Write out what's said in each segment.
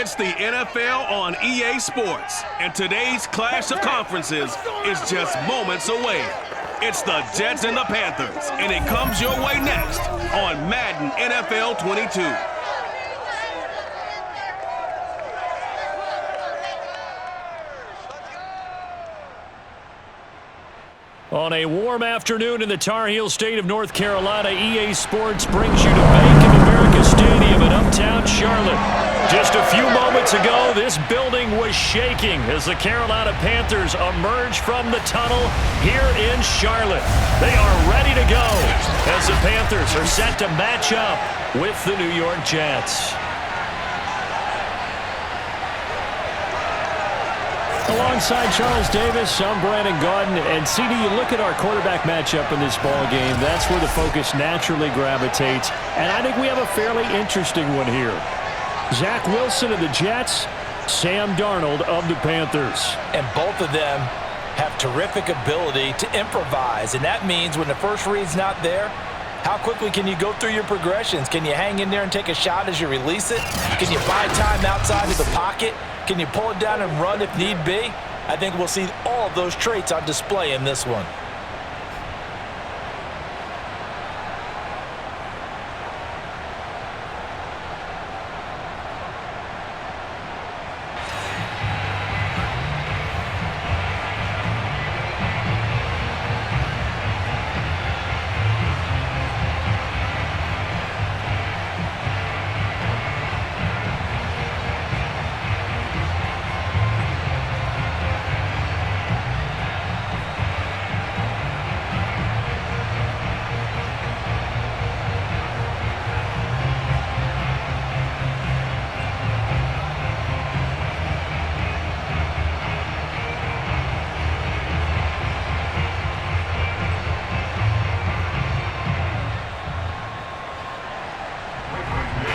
It's the NFL on EA Sports, and today's clash of conferences is just moments away. It's the Jets and the Panthers, and it comes your way next on Madden NFL 22. On a warm afternoon in the Tar Heel state of North Carolina, EA Sports brings you to Bank of America Stadium in uptown Charlotte. Just a few moments ago, this building was shaking as the Carolina Panthers emerge from the tunnel here in Charlotte. They are ready to go as the Panthers are set to match up with the New York Jets. Alongside Charles Davis, I'm Brandon Gaudin, and CD, you look at our quarterback matchup in this ball game, that's where the focus naturally gravitates, and I think we have a fairly interesting one here. Zach Wilson of the Jets, Sam Darnold of the Panthers. And both of them have terrific ability to improvise, and that means when the first read's not there, how quickly can you go through your progressions? Can you hang in there and take a shot as you release it? Can you buy time outside of the pocket? Can you pull it down and run if need be? I think we'll see all of those traits on display in this one.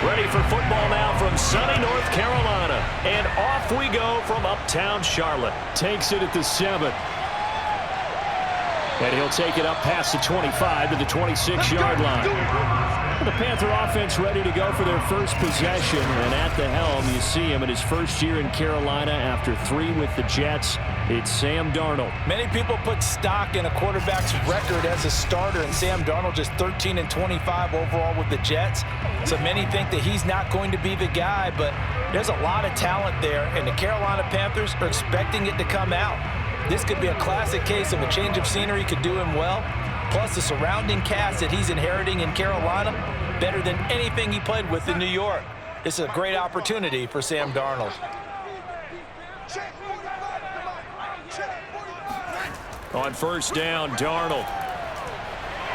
Ready for football now from sunny North Carolina. And off we go from uptown Charlotte. Takes it at the 7. And he'll take it up past the 25 to the 26-yard line. The Panther offense ready to go for their first possession. And at the helm, you see him in his first year in Carolina after 3 with the Jets. It's Sam Darnold. Many people put stock in a quarterback's record as a starter, and Sam Darnold just 13-25 overall with the Jets. So many think that he's not going to be the guy, but there's a lot of talent there, and the Carolina Panthers are expecting it to come out. This could be a classic case of a change of scenery could do him well, plus the surrounding cast that he's inheriting in Carolina, better than anything he played with in New York. This is a great opportunity for Sam Darnold. On first down, Darnold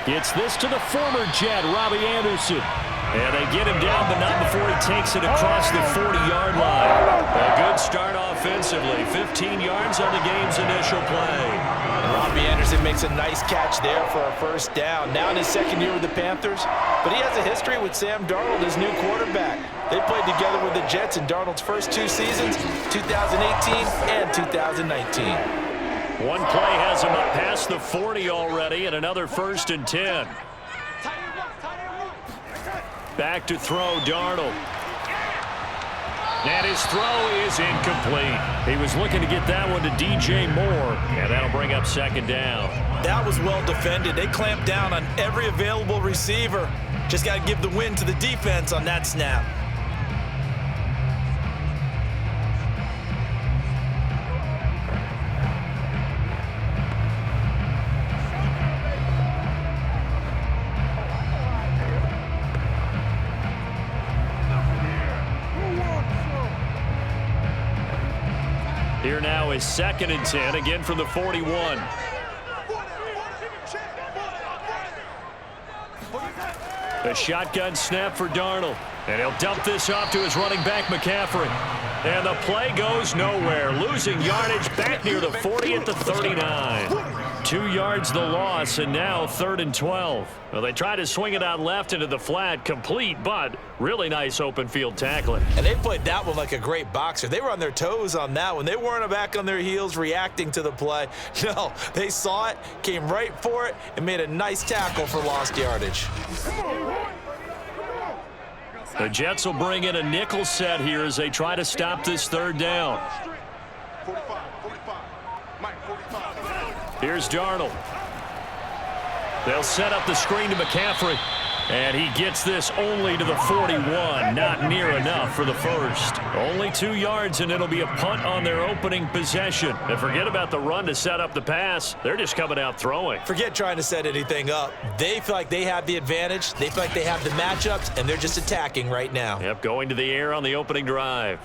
gets this to the former Jet, Robbie Anderson. And they get him down, but not before he takes it across the 40-yard line. A good start offensively. 15 yards on the game's initial play. Robbie Anderson makes a nice catch there for a first down. Now in his second year with the Panthers, but he has a history with Sam Darnold, his new quarterback. They played together with the Jets in Darnold's first 2 seasons, 2018 and 2019. One play has him up past the 40 already, and another 1st and 10. Back to throw, Darnold. And his throw is incomplete. He was looking to get that one to DJ Moore, and that'll bring up 2nd down. That was well defended. They clamped down on every available receiver. Just got to give the win to the defense on that snap. Here now is 2nd and 10, again from the 41. A shotgun snap for Darnold. And he'll dump this off to his running back, McCaffrey. And the play goes nowhere. Losing yardage back near the 40 at the 39. 2 yards the loss, and now 3rd and 12. Well, they tried to swing it out left into the flat, complete, but really nice open field tackling. And they played that one like a great boxer. They were on their toes on that one. They weren't back on their heels reacting to the play. No, they saw it, came right for it, and made a nice tackle for lost yardage. The Jets will bring in a nickel set here as they try to stop this third down. Here's Darnold. They'll set up the screen to McCaffrey. And he gets this only to the 41. Not near enough for the first. Only 2 yards, and it'll be a punt on their opening possession. And forget about the run to set up the pass. They're just coming out throwing. Forget trying to set anything up. They feel like they have the advantage. They feel like they have the matchups, and they're just attacking right now. Yep, going to the air on the opening drive.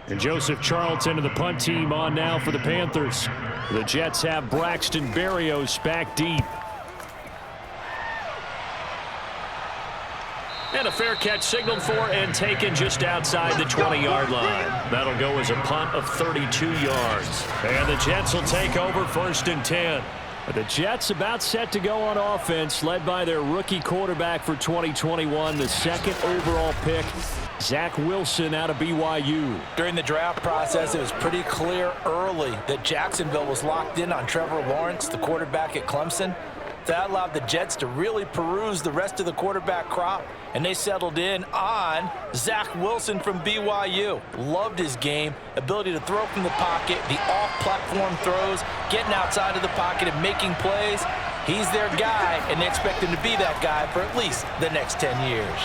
And Joseph Charlton and the punt team on now for the Panthers. The Jets have Braxton Berrios back deep. And a fair catch signaled for and taken just outside the 20-yard line. That'll go as a punt of 32 yards. And the Jets will take over 1st and 10. The Jets about set to go on offense, led by their rookie quarterback for 2021, the 2nd overall pick, Zach Wilson out of BYU. During the draft process, it was pretty clear early that Jacksonville was locked in on Trevor Lawrence, the quarterback at Clemson. That allowed the Jets to really peruse the rest of the quarterback crop, and they settled in on Zach Wilson from BYU. Loved his game, ability to throw from the pocket, the off-platform throws, getting outside of the pocket and making plays. He's their guy, and they expect him to be that guy for at least the next 10 years.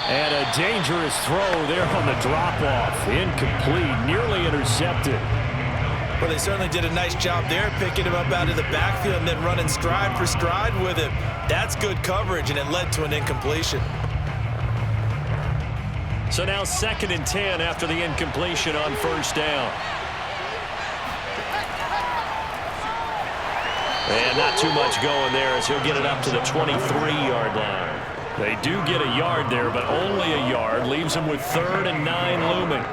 And a dangerous throw there on the drop-off. Incomplete, nearly intercepted. Well, they certainly did a nice job there, picking him up out of the backfield and then running stride for stride with him. That's good coverage, and it led to an incompletion. So now 2nd and 10 after the incompletion on 1st down. And not too much going there as he'll get it up to the 23-yard line. They do get a yard there, but only a yard. Leaves them with 3rd and 9 looming.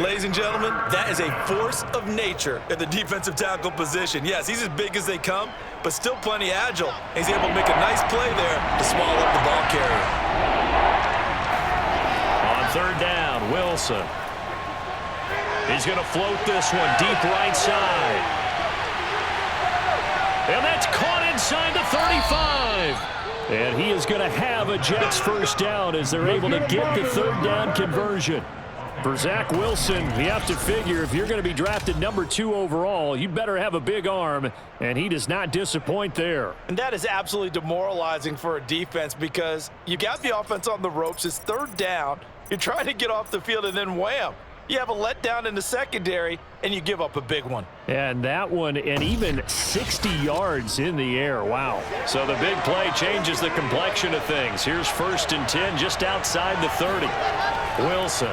Ladies and gentlemen, that is a force of nature at the defensive tackle position. Yes, he's as big as they come, but still plenty agile. He's able to make a nice play there to swallow up the ball carrier. On 3rd down, Wilson. He's going to float this one deep right side. And that's caught inside the 35. And he is going to have a Jets 1st down as they're able to get the 3rd down conversion. For Zach Wilson, you have to figure if you're going to be drafted number 2 overall, you better have a big arm, and he does not disappoint there. And that is absolutely demoralizing for a defense because you got the offense on the ropes. It's 3rd down. You're trying to get off the field, and then wham, you have a letdown in the secondary, and you give up a big one. And that one, and even 60 yards in the air. Wow. So the big play changes the complexion of things. Here's 1st and 10 just outside the 30. Wilson.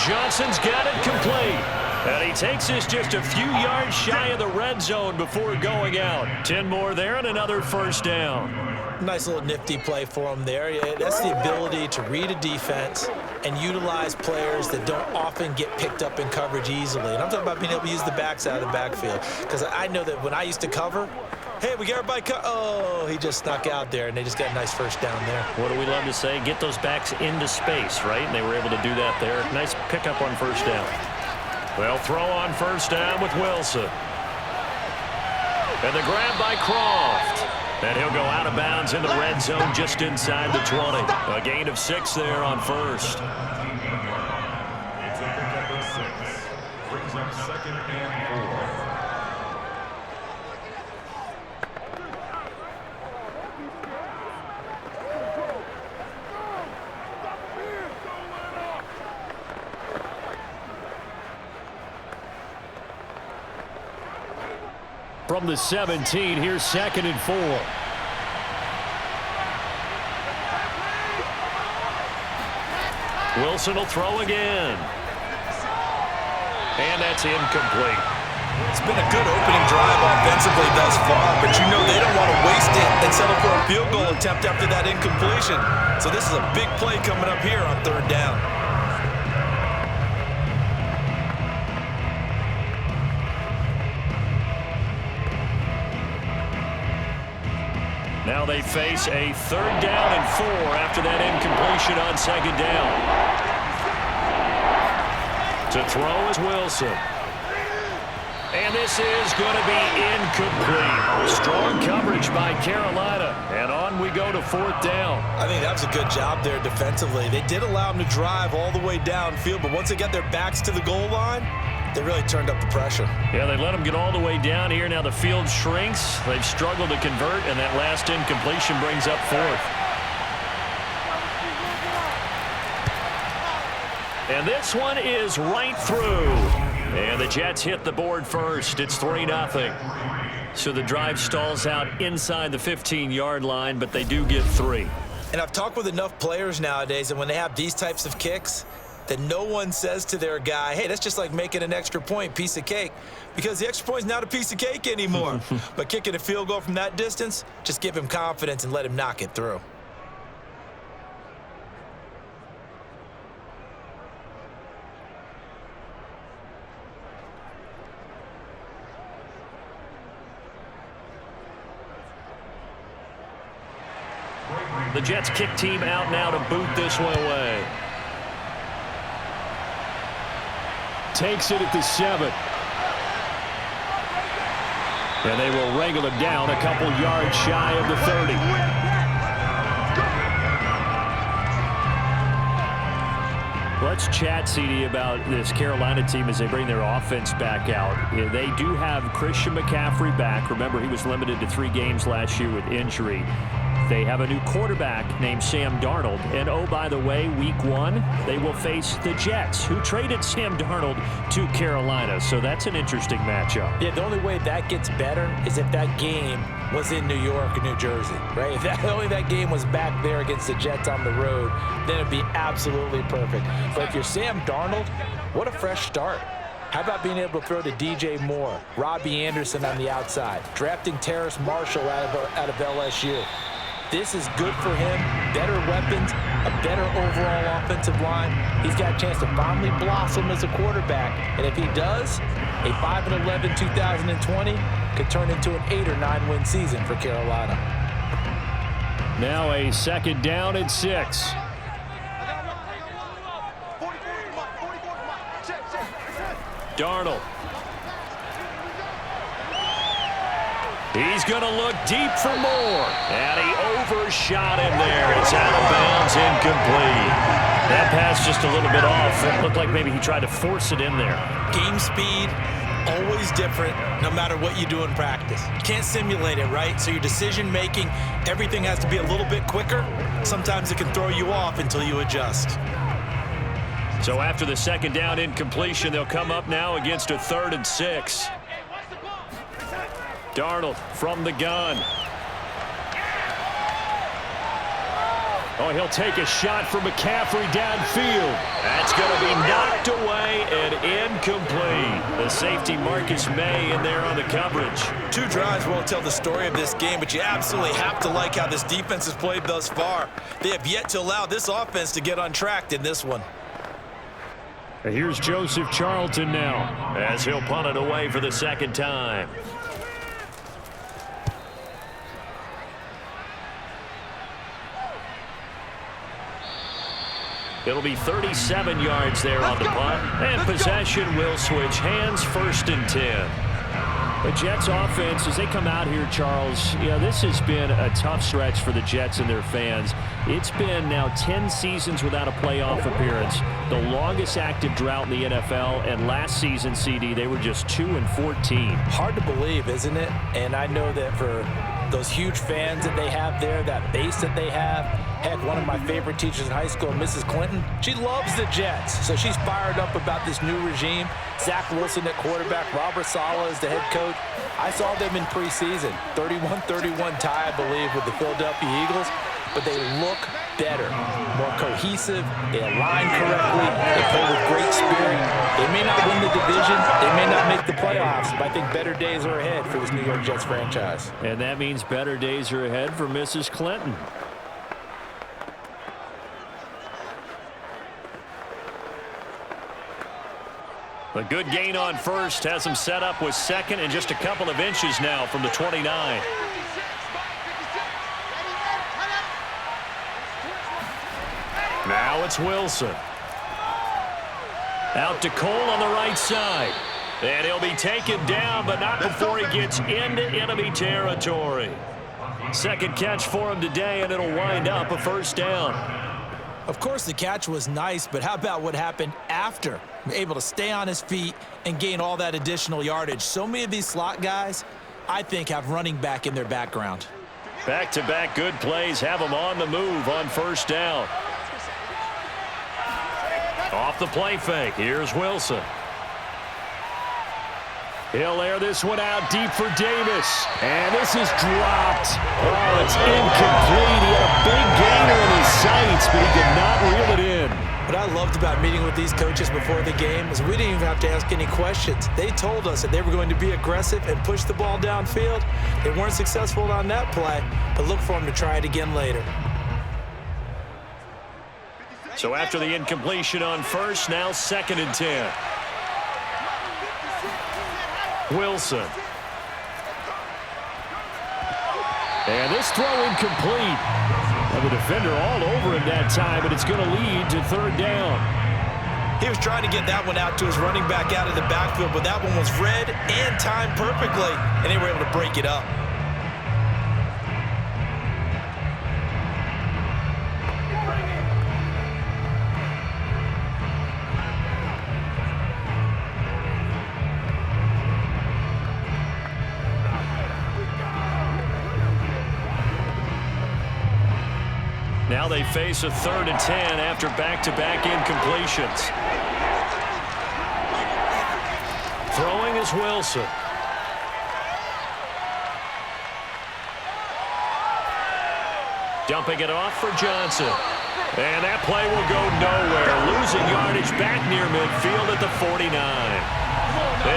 Johnson's got it complete. And he takes this just a few yards shy of the red zone before going out. 10 more there and another 1st down. Nice little nifty play for him there. That's the ability to read a defense and utilize players that don't often get picked up in coverage easily. And I'm talking about being able to use the backside of the backfield. Because I know that when I used to cover, hey, we got everybody oh, he just snuck out there, and they just got a nice 1st down there. What do we love to say? Get those backs into space, right? And they were able to do that there. Nice pickup on 1st down. They'll throw on 1st down with Wilson. And the grab by Croft. And he'll go out of bounds in the red zone just inside the 20. A gain of 6 there on 1st. Brings up 2nd and 4. From the 17, here's 2nd and 4. Wilson will throw again. And that's incomplete. It's been a good opening drive offensively thus far, but you know they don't want to waste it and settle for a field goal attempt after that incompletion. So this is a big play coming up here on 3rd down. Now they face a 3rd down and 4 after that incompletion on 2nd down. To throw is Wilson. And this is going to be incomplete. Strong coverage by Carolina. And on we go to 4th down. I think that was a good job there defensively. They did allow them to drive all the way downfield, but once they got their backs to the goal line, they really turned up the pressure. Yeah, they let them get all the way down here. Now the field shrinks. They've struggled to convert, and that last incompletion brings up 4th. And this one is right through. And the Jets hit the board first. It's 3-0. So the drive stalls out inside the 15-yard line, but they do get 3. And I've talked with enough players nowadays, and when they have these types of kicks, that no one says to their guy, hey, that's just like making an extra point, piece of cake, because the extra point is not a piece of cake anymore. But kicking a field goal from that distance, just give him confidence and let him knock it through. The Jets kick team out now to boot this one away. Takes it at the 7. And they will wrangle him down a couple yards shy of the 30. Let's chat, CD, about this Carolina team as they bring their offense back out. They do have Christian McCaffrey back. Remember, he was limited to 3 games last year with injury. They have a new quarterback named Sam Darnold. And, oh, by the way, week 1, they will face the Jets, who traded Sam Darnold to Carolina. So that's an interesting matchup. Yeah, the only way that gets better is if that game was in New York or New Jersey, right? If only that game was back there against the Jets on the road, then it'd be absolutely perfect. But if you're Sam Darnold, what a fresh start. How about being able to throw to DJ Moore, Robbie Anderson on the outside, drafting Terrace Marshall out of LSU. This is good for him. Better weapons, a better overall offensive line. He's got a chance to finally blossom as a quarterback. And if he does, a 5-11 2020 could turn into an 8 or 9 win season for Carolina. Now a 2nd down and 6. Darnold. He's going to look deep for more. And he overshot him there. It's out of bounds, incomplete. That pass just a little bit off. It looked like maybe he tried to force it in there. Game speed, always different no matter what you do in practice. You can't simulate it, right? So your decision making, everything has to be a little bit quicker. Sometimes it can throw you off until you adjust. So after the 2nd down incompletion, they'll come up now against a 3rd and 6. Darnold from the gun. Oh, he'll take a shot for McCaffrey downfield. That's going to be knocked away and incomplete. The safety Marcus May in there on the coverage. 2 drives won't tell the story of this game, but you absolutely have to like how this defense has played thus far. They have yet to allow this offense to get untracked in this one. And here's Joseph Charlton now as he'll punt it away for the 2nd time. It'll be 37 yards there on the punt. And possession will switch hands, 1st and 10. The Jets offense, as they come out here, Charles, this has been a tough stretch for the Jets and their fans. It's been now 10 seasons without a playoff appearance, the longest active drought in the NFL, and last season, CD, they were just 2-14. Hard to believe, isn't it? And I know that for those huge fans that they have there, that base that they have, heck, one of my favorite teachers in high school, Mrs. Clinton, she loves the Jets, so she's fired up about this new regime. Zach Wilson at quarterback, Robert Saleh is the head coach. I saw them in preseason, 31-31 tie, I believe, with the Philadelphia Eagles, but they look better, more cohesive, they align correctly, they play with great spirit. They may not win the division, they may not make the playoffs, but I think better days are ahead for this New York Jets franchise. And that means better days are ahead for Mrs. Clinton. A good gain on 1st has him set up with 2nd and just a couple of inches now from the 29. Now it's Wilson. Out to Cole on the right side. And he'll be taken down, but not before he gets into enemy territory. Second catch for him today, and it'll wind up a first down. Of course, the catch was nice, but how about what happened after? Able to stay on his feet and gain all that additional yardage. So many of these slot guys, I think, have running back in their background. Back-to-back good plays have him on the move on first down. Off the play fake, here's Wilson. He'll air this one out deep for Davis. And this is dropped. Oh, it's incomplete. He had a big gainer in his sights, but he could not reel it in. What I loved about meeting with these coaches before the game is we didn't even have to ask any questions. They told us that they were going to be aggressive and push the ball downfield. They weren't successful on that play, but look for them to try it again later. So after the incompletion on first, now 2nd and 10. Wilson. And this throw incomplete. And the defender all over him that time, but it's going to lead to 3rd down. He was trying to get that one out to his running back out of the backfield, but that one was read and timed perfectly, and they were able to break it up. Now they face a 3rd and 10 after back-to-back incompletions. Throwing is Wilson. Dumping it off for Johnson. And that play will go nowhere. Losing yardage back near midfield at the 49.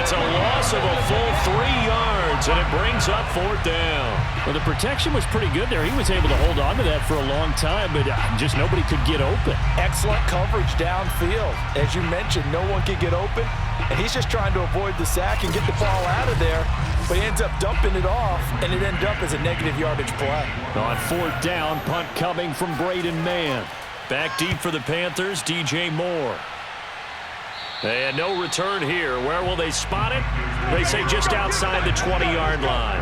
It's a loss of a full 3 yards, and it brings up 4th down. Well, the protection was pretty good there. He was able to hold on to that for a long time, but just nobody could get open. Excellent coverage downfield. As you mentioned, no one could get open, and he's just trying to avoid the sack and get the ball out of there, but he ends up dumping it off, and it ended up as a negative yardage play. On 4th down, punt coming from Braden Mann. Back deep for the Panthers, DJ Moore. And no return here. Where will they spot it? They say just outside the 20-yard line.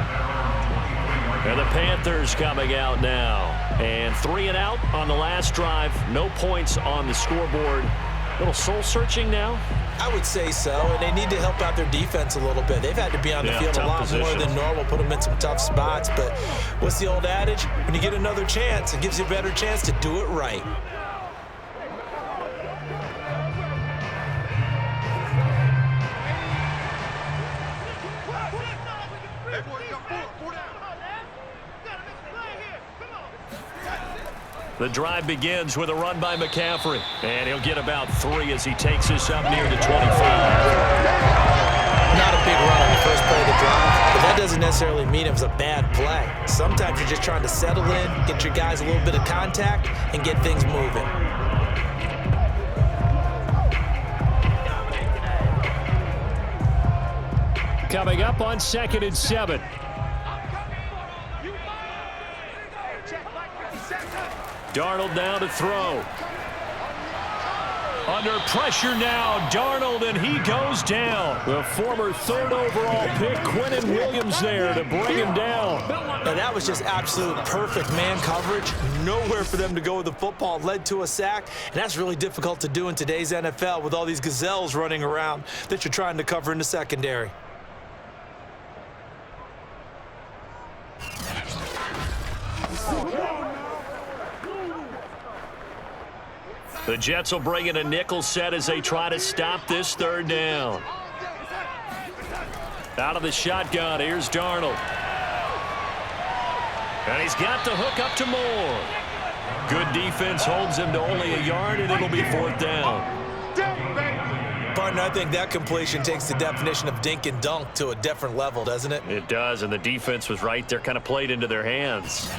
And the Panthers coming out now. And 3 and out on the last drive. No points on the scoreboard. A little soul-searching now? I would say so, and they need to help out their defense a little bit. They've had to be on the field a lot more than normal, put them in some tough spots. But what's the old adage? When you get another chance, it gives you a better chance to do it right. The drive begins with a run by McCaffrey. And he'll get about 3 as he takes this up near the 25. Not a big run on the first play of the drive, but that doesn't necessarily mean it was a bad play. Sometimes you're just trying to settle in, get your guys a little bit of contact, and get things moving. Coming up on 2nd and 7. Darnold now to throw. Under pressure now, Darnold, and he goes down. The former 3rd overall pick, Quinnen Williams, there to bring him down. And that was just absolute perfect man coverage. Nowhere for them to go with the football. Led to a sack, and that's really difficult to do in today's NFL with all these gazelles running around that you're trying to cover in the secondary. The Jets will bring in a nickel set as they try to stop this 3rd down. Out of the shotgun, here's Darnold. And he's got the hook up to Moore. Good defense holds him to only a yard, and it'll be 4th down. Partner, I think that completion takes the definition of dink and dunk to a different level, doesn't it? It does, and the defense was right there, kind of played into their hands.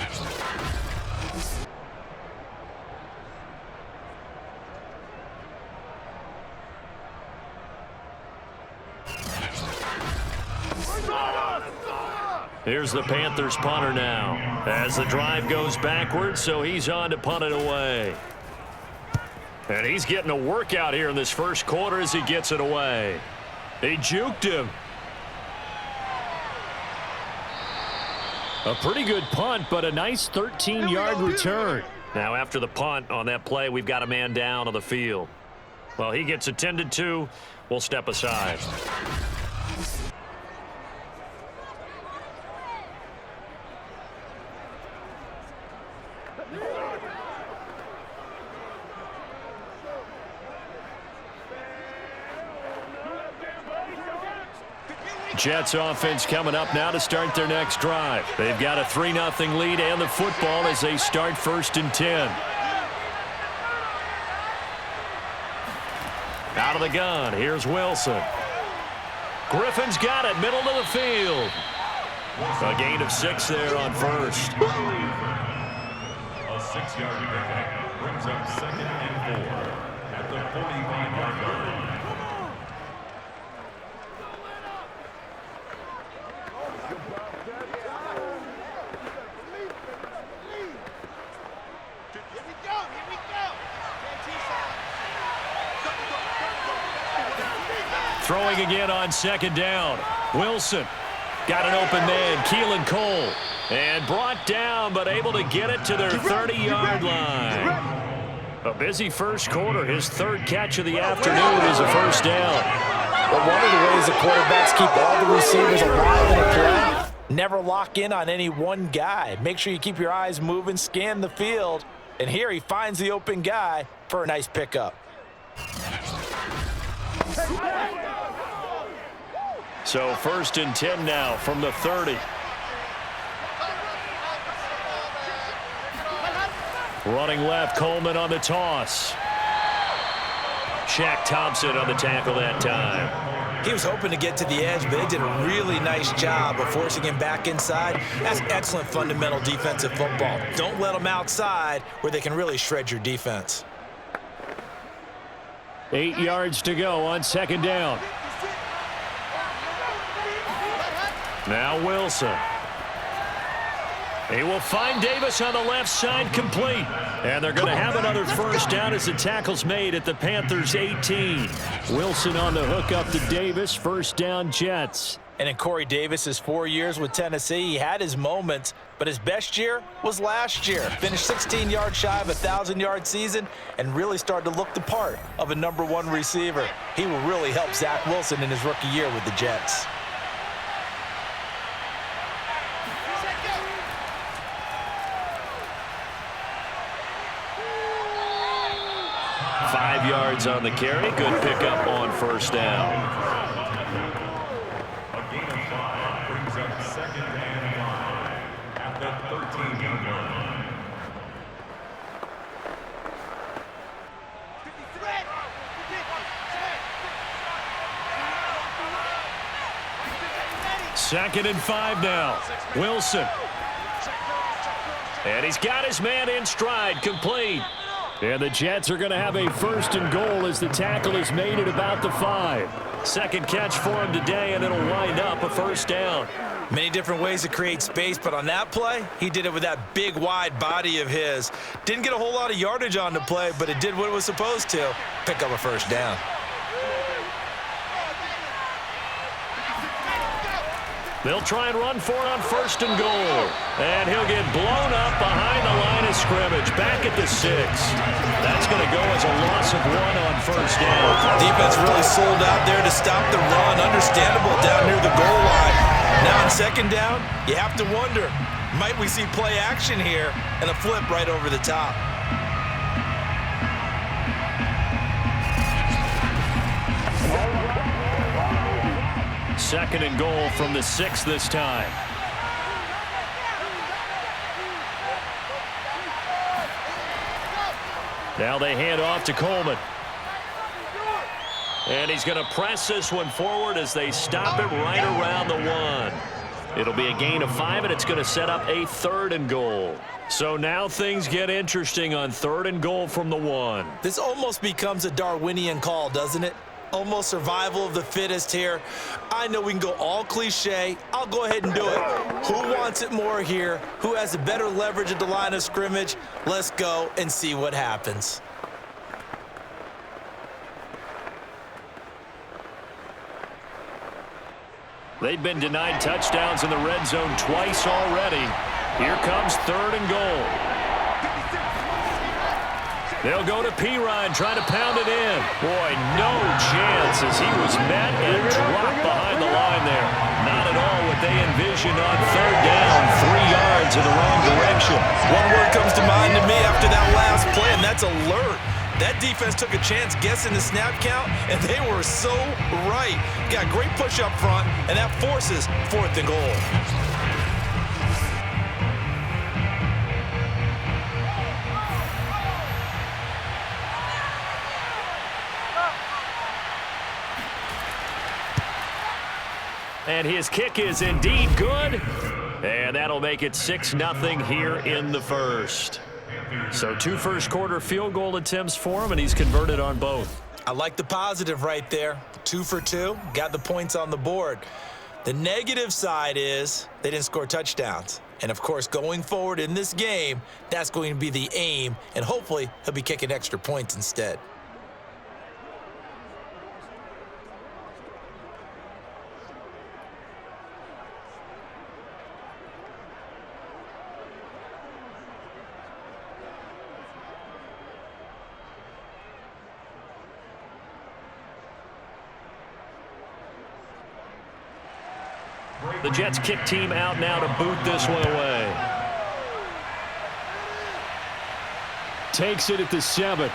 Here's the Panthers punter now as the drive goes backwards, so he's on to punt it away. And he's getting a workout here in this first quarter as he gets it away. He juked him. A pretty good punt, but a nice 13-yard return. Now, after the punt on that play, we've got a man down on the field. Well, he gets attended to. We'll step aside. Jets offense coming up now to start their next drive. They've got a 3-0 lead and the football as they start 1st and 10. Out of the gun, here's Wilson. Griffin's got it, middle of the field. A gain of 6 there on first. A 6-yard pickup brings up 2nd and 4 at the 45-yard line. Throwing again on 2nd down. Wilson got an open man, Keelan Cole, and brought down, but able to get it to their 30-yard line. A busy first quarter. His 3rd catch of the afternoon is a first down. Well, one of the ways the quarterbacks keep all the receivers alive in a play, never lock in on any one guy. Make sure you keep your eyes moving, scan the field, and here he finds the open guy for a nice pickup. So 1st and 10 now from the 30. Running left, Coleman on the toss. Shaq Thompson on the tackle that time. He was hoping to get to the edge, but they did a really nice job of forcing him back inside. That's excellent fundamental defensive football. Don't let them outside where they can really shred your defense. 8 yards to go on 2nd down. Now Wilson. He will find Davis on the left side, complete. And they're going to have another first down as the tackle's made at the Panthers' 18. Wilson on the hook up to Davis. First down, Jets. And in Corey Davis's 4 years with Tennessee, he had his moments, but his best year was last year. Finished 16 yards shy of a 1,000-yard season and really started to look the part of a #1 receiver. He will really help Zach Wilson in his rookie year with the Jets. Five yards on the carry. Good pickup on first down. A gain of 5 brings up 2nd and 5 at the 13-yard line. Second and 5 now. Wilson. And he's got his man in stride, complete. And the Jets are going to have a 1st and goal as the tackle is made at about the 5. Second catch for him today, and it'll wind up a first down. Many different ways to create space, but on that play, he did it with that big, wide body of his. Didn't get a whole lot of yardage on the play, but it did what it was supposed to. Pick up a first down. They'll try and run for it on 1st and goal. And he'll get blown up behind the line of scrimmage. Back at the 6. That's going to go as a loss of 1 on first down. Defense really sold out there to stop the run. Understandable down near the goal line. Now on 2nd down, you have to wonder, might we see play action here and a flip right over the top? Second and goal from the 6 this time. Now they hand off to Coleman. And he's going to press this one forward as they stop it right around the 1. It'll be a gain of 5, and it's going to set up a 3rd and goal. So now things get interesting on 3rd and goal from the 1. This almost becomes a Darwinian call, doesn't it? Almost survival of the fittest here. I know we can go all cliche. I'll go ahead and do it. Who wants it more here? Who has the better leverage at the line of scrimmage? Let's go and see what happens. They've been denied touchdowns in the red zone twice already. Here comes 3rd and goal. They'll go to Pirine, trying to pound it in. Boy, no chance as he was met and dropped behind the line there. Not at all what they envisioned on 3rd down, 3 yards in the wrong direction. One word comes to mind to me after that last play, and that's alert. That defense took a chance guessing the snap count, and they were so right. Got great push up front, and that forces 4th and goal. And his kick is indeed good. And that'll make it 6-0 here in the first. So 2 first-quarter field goal attempts for him, and he's converted on both. I like the positive right there. 2 for 2, got the points on the board. The negative side is they didn't score touchdowns. And, of course, going forward in this game, that's going to be the aim, and hopefully he'll be kicking extra points instead. The Jets kick team out now to boot this one away. Takes it at the 7.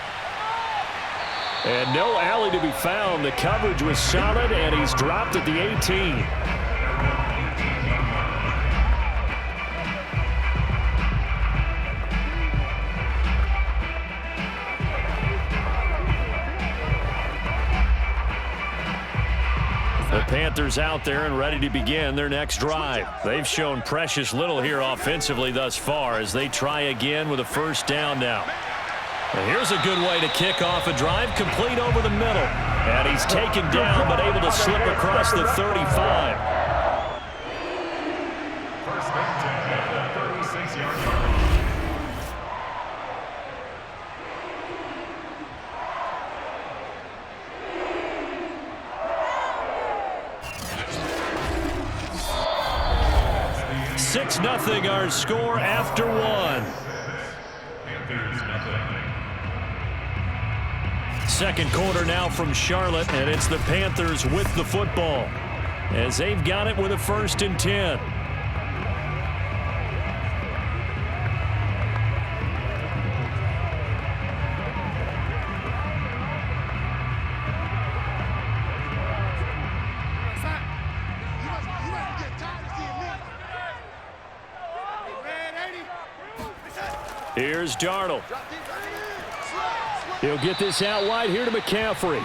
And no alley to be found. The coverage was solid, and he's dropped at the 18. The Panthers out there and ready to begin their next drive. They've shown precious little here offensively thus far as they try again with a 1st down now. And here's a good way to kick off a drive, complete over the middle. And he's taken down but able to slip across the 35. First and 10 at the 36-yard line. Nothing our score after 1. Panthers nothing. Second quarter now from Charlotte, and it's the Panthers with the football as they've got it with a 1st and 10. Here's Darnold. He'll get this out wide here to McCaffrey.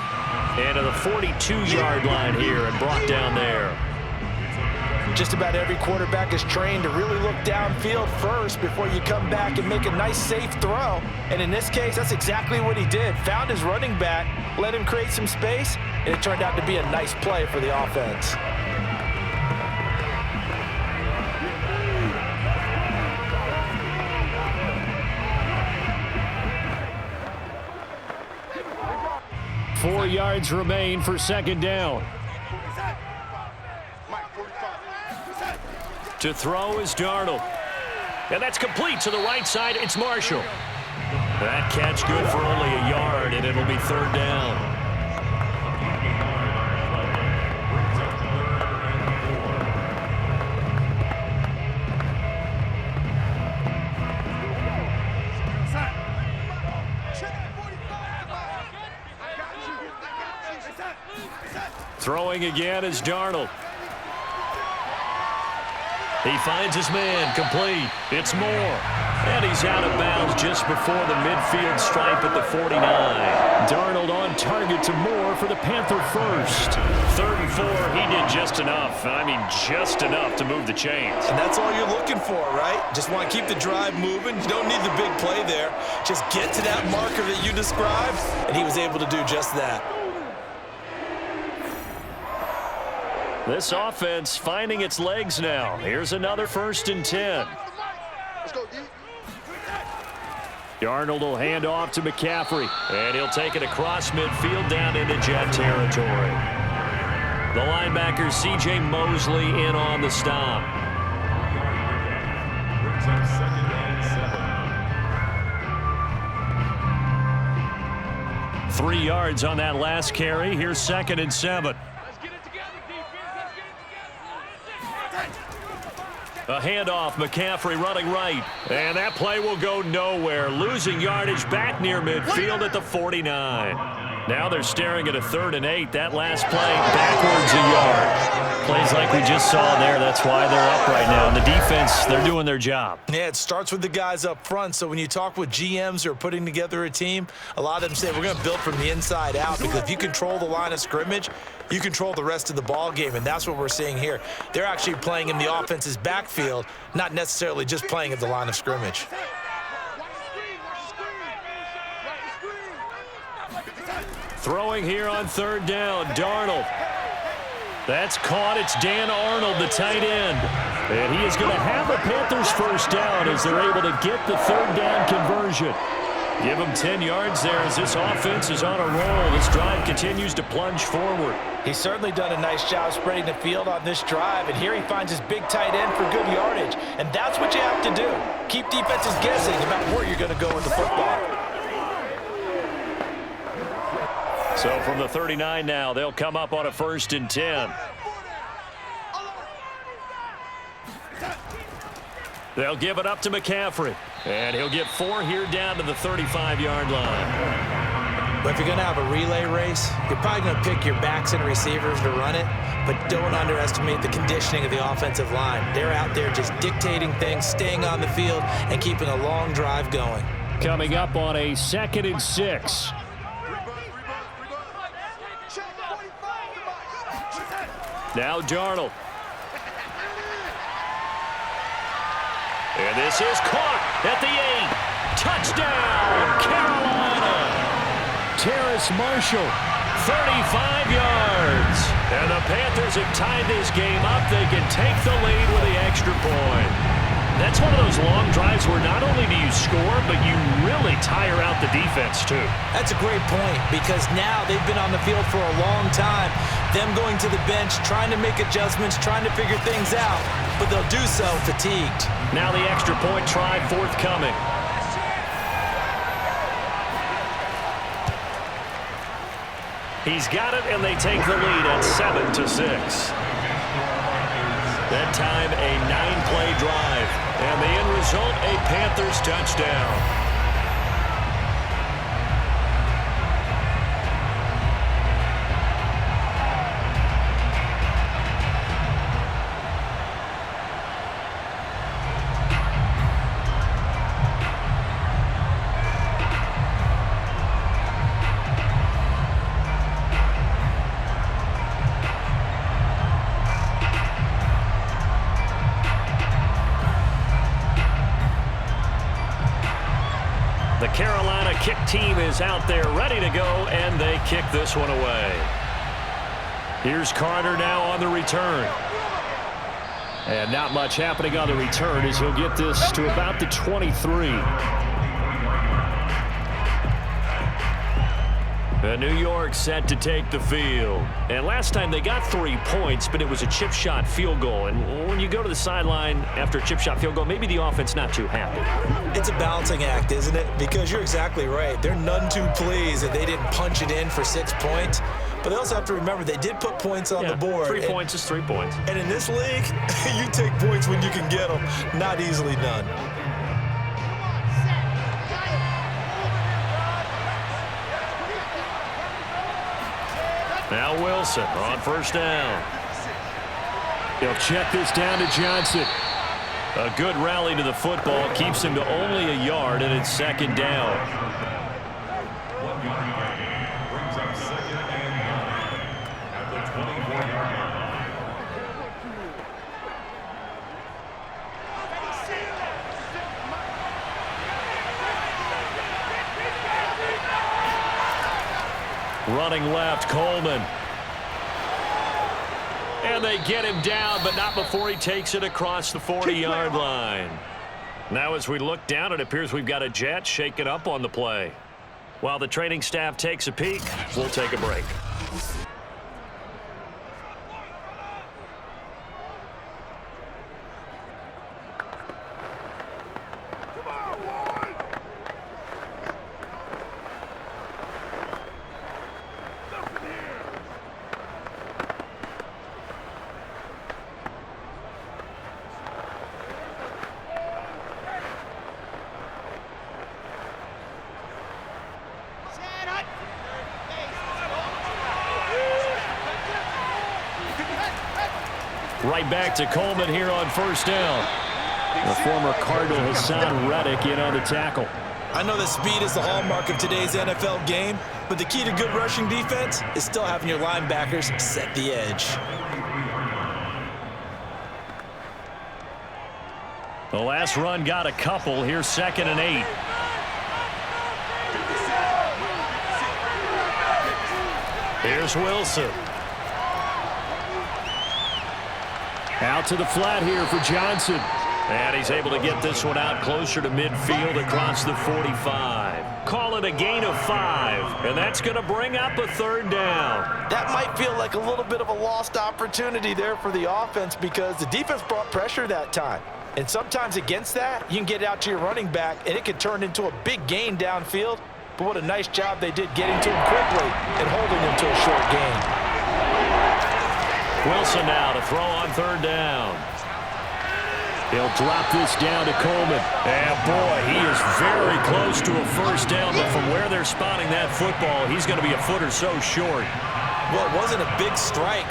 And to the 42-yard line here and brought down there. Just about every quarterback is trained to really look downfield first before you come back and make a nice, safe throw. And in this case, that's exactly what he did. Found his running back, let him create some space, and it turned out to be a nice play for the offense. Four yards remain for 2nd down. To throw is Darnold. And that's complete to the right side. It's Marshall. That catch good for only a yard, and it'll be 3rd down. Throwing again is Darnold. He finds his man, complete. It's Moore. And he's out of bounds just before the midfield stripe at the 49. Darnold on target to Moore for the Panther 1st. 3rd and 4, he did just enough. I mean, just enough to move the chains. And that's all you're looking for, right? Just want to keep the drive moving. You don't need the big play there. Just get to that marker that you described, and he was able to do just that. This offense finding its legs now. Here's another 1st and 10. Darnold will hand off to McCaffrey, and he'll take it across midfield down into Jet territory. The linebacker, C.J. Mosley, in on the stop. Brings up 2nd and 7. 3 yards on that last carry. Here's 2nd and 7. A handoff, McCaffrey running right. And that play will go nowhere. Losing yardage back near midfield at the 49. Now they're staring at a 3rd and 8. That last play backwards a yard. Plays like we just saw there. That's why they're up right now. And the defense, they're doing their job. Yeah, it starts with the guys up front. So when you talk with GMs who are putting together a team, a lot of them say we're going to build from the inside out, because if you control the line of scrimmage, you control the rest of the ball game, and that's what we're seeing here. They're actually playing in the offense's backfield, not necessarily just playing at the line of scrimmage. Throwing here on 3rd down, Darnold. That's caught. It's Dan Arnold, the tight end. And he is going to have a Panthers first down as they're able to get the 3rd down conversion. Give him 10 yards there as this offense is on a roll. This drive continues to plunge forward. He's certainly done a nice job spreading the field on this drive, and here he finds his big tight end for good yardage. And that's what you have to do. Keep defenses guessing about where you're going to go with the football. So from the 39 now, they'll come up on a 1st and 10. They'll give it up to McCaffrey. And he'll get 4 here down to the 35-yard line. But if you're going to have a relay race, you're probably going to pick your backs and receivers to run it, but don't underestimate the conditioning of the offensive line. They're out there just dictating things, staying on the field, and keeping a long drive going. Coming up on a 2nd and 6. Now Darnold. And this is caught at the 8. Touchdown, Carolina. Terrace Marshall, 35 yards. And the Panthers have tied this game up. They can take the lead with the extra point. That's one of those long drives where not only do you score, but you really tire out the defense, too. That's a great point, because now they've been on the field for a long time. Them going to the bench, trying to make adjustments, trying to figure things out, but they'll do so fatigued. Now the extra point try forthcoming. He's got it, and they take the lead at 7-6. That time, a 9-play drive. And the end result, a Panthers touchdown. The Carolina kick team is out there ready to go, and they kick this one away. Here's Carter now on the return. And not much happening on the return as he'll get this to about the 23. New York set to take the field. And last time they got 3 points, but it was a chip shot field goal. And when you go to the sideline after a chip shot field goal, maybe the offense not too happy. It's a balancing act, isn't it? Because you're exactly right. They're none too pleased that they didn't punch it in for 6 points. But they also have to remember they did put points on the board. 3 points is 3 points. And in this league, you take points when you can get them. Not easily done. Now Wilson on first down. He'll check this down to Johnson. A good rally to the football keeps him to only a yard, and it's 2nd down. 1 yard gain. Brings up 2nd and 9 at the 24-yard line. Running left, Coleman. And they get him down, but not before he takes it across the 40-yard line. Now as we look down, it appears we've got a Jet shaken up on the play. While the training staff takes a peek, we'll take a break. Right back to Coleman here on first down. The former Cardinal Hassan Reddick in on the tackle. I know that speed is the hallmark of today's NFL game, but the key to good rushing defense is still having your linebackers set the edge. The last run got a couple. Here's 2nd and 8. Here's Wilson. Out to the flat here for Johnson. And he's able to get this one out closer to midfield across the 45. Call it a gain of 5. And that's going to bring up a 3rd down. That might feel like a little bit of a lost opportunity there for the offense because the defense brought pressure that time. And sometimes against that, you can get out to your running back, and it can turn into a big gain downfield. But what a nice job they did getting to him quickly and holding him to a short gain. Wilson now to throw on 3rd down. He'll drop this down to Coleman. And boy, he is very close to a 1st down, but from where they're spotting that football, he's going to be a foot or so short. Well, it wasn't a big strike,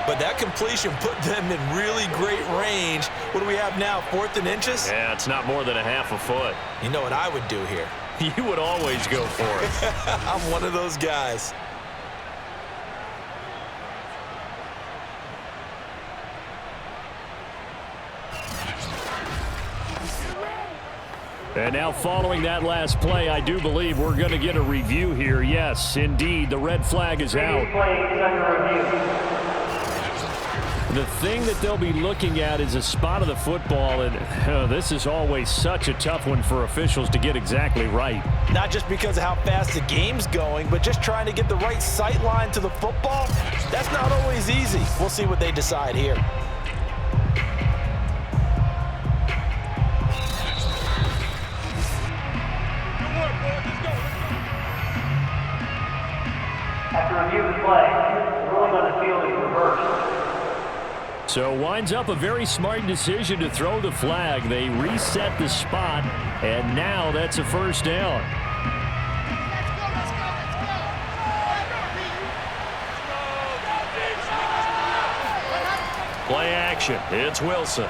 but that completion put them in really great range. What do we have now, 4th and inches? Yeah, it's not more than a half a foot. You know what I would do here? You would always go for it. I'm one of those guys. And now following that last play, I do believe we're going to get a review here. Yes, indeed, the red flag is out. The thing that they'll be looking at is a spot of the football, and this is always such a tough one for officials to get exactly right. Not just because of how fast the game's going, but just trying to get the right sight line to the football. That's not always easy. We'll see what they decide here. After review of the play, ruling on the field is reversed. So winds up a very smart decision to throw the flag. They reset the spot, and now that's a 1st down. Play action. It's Wilson.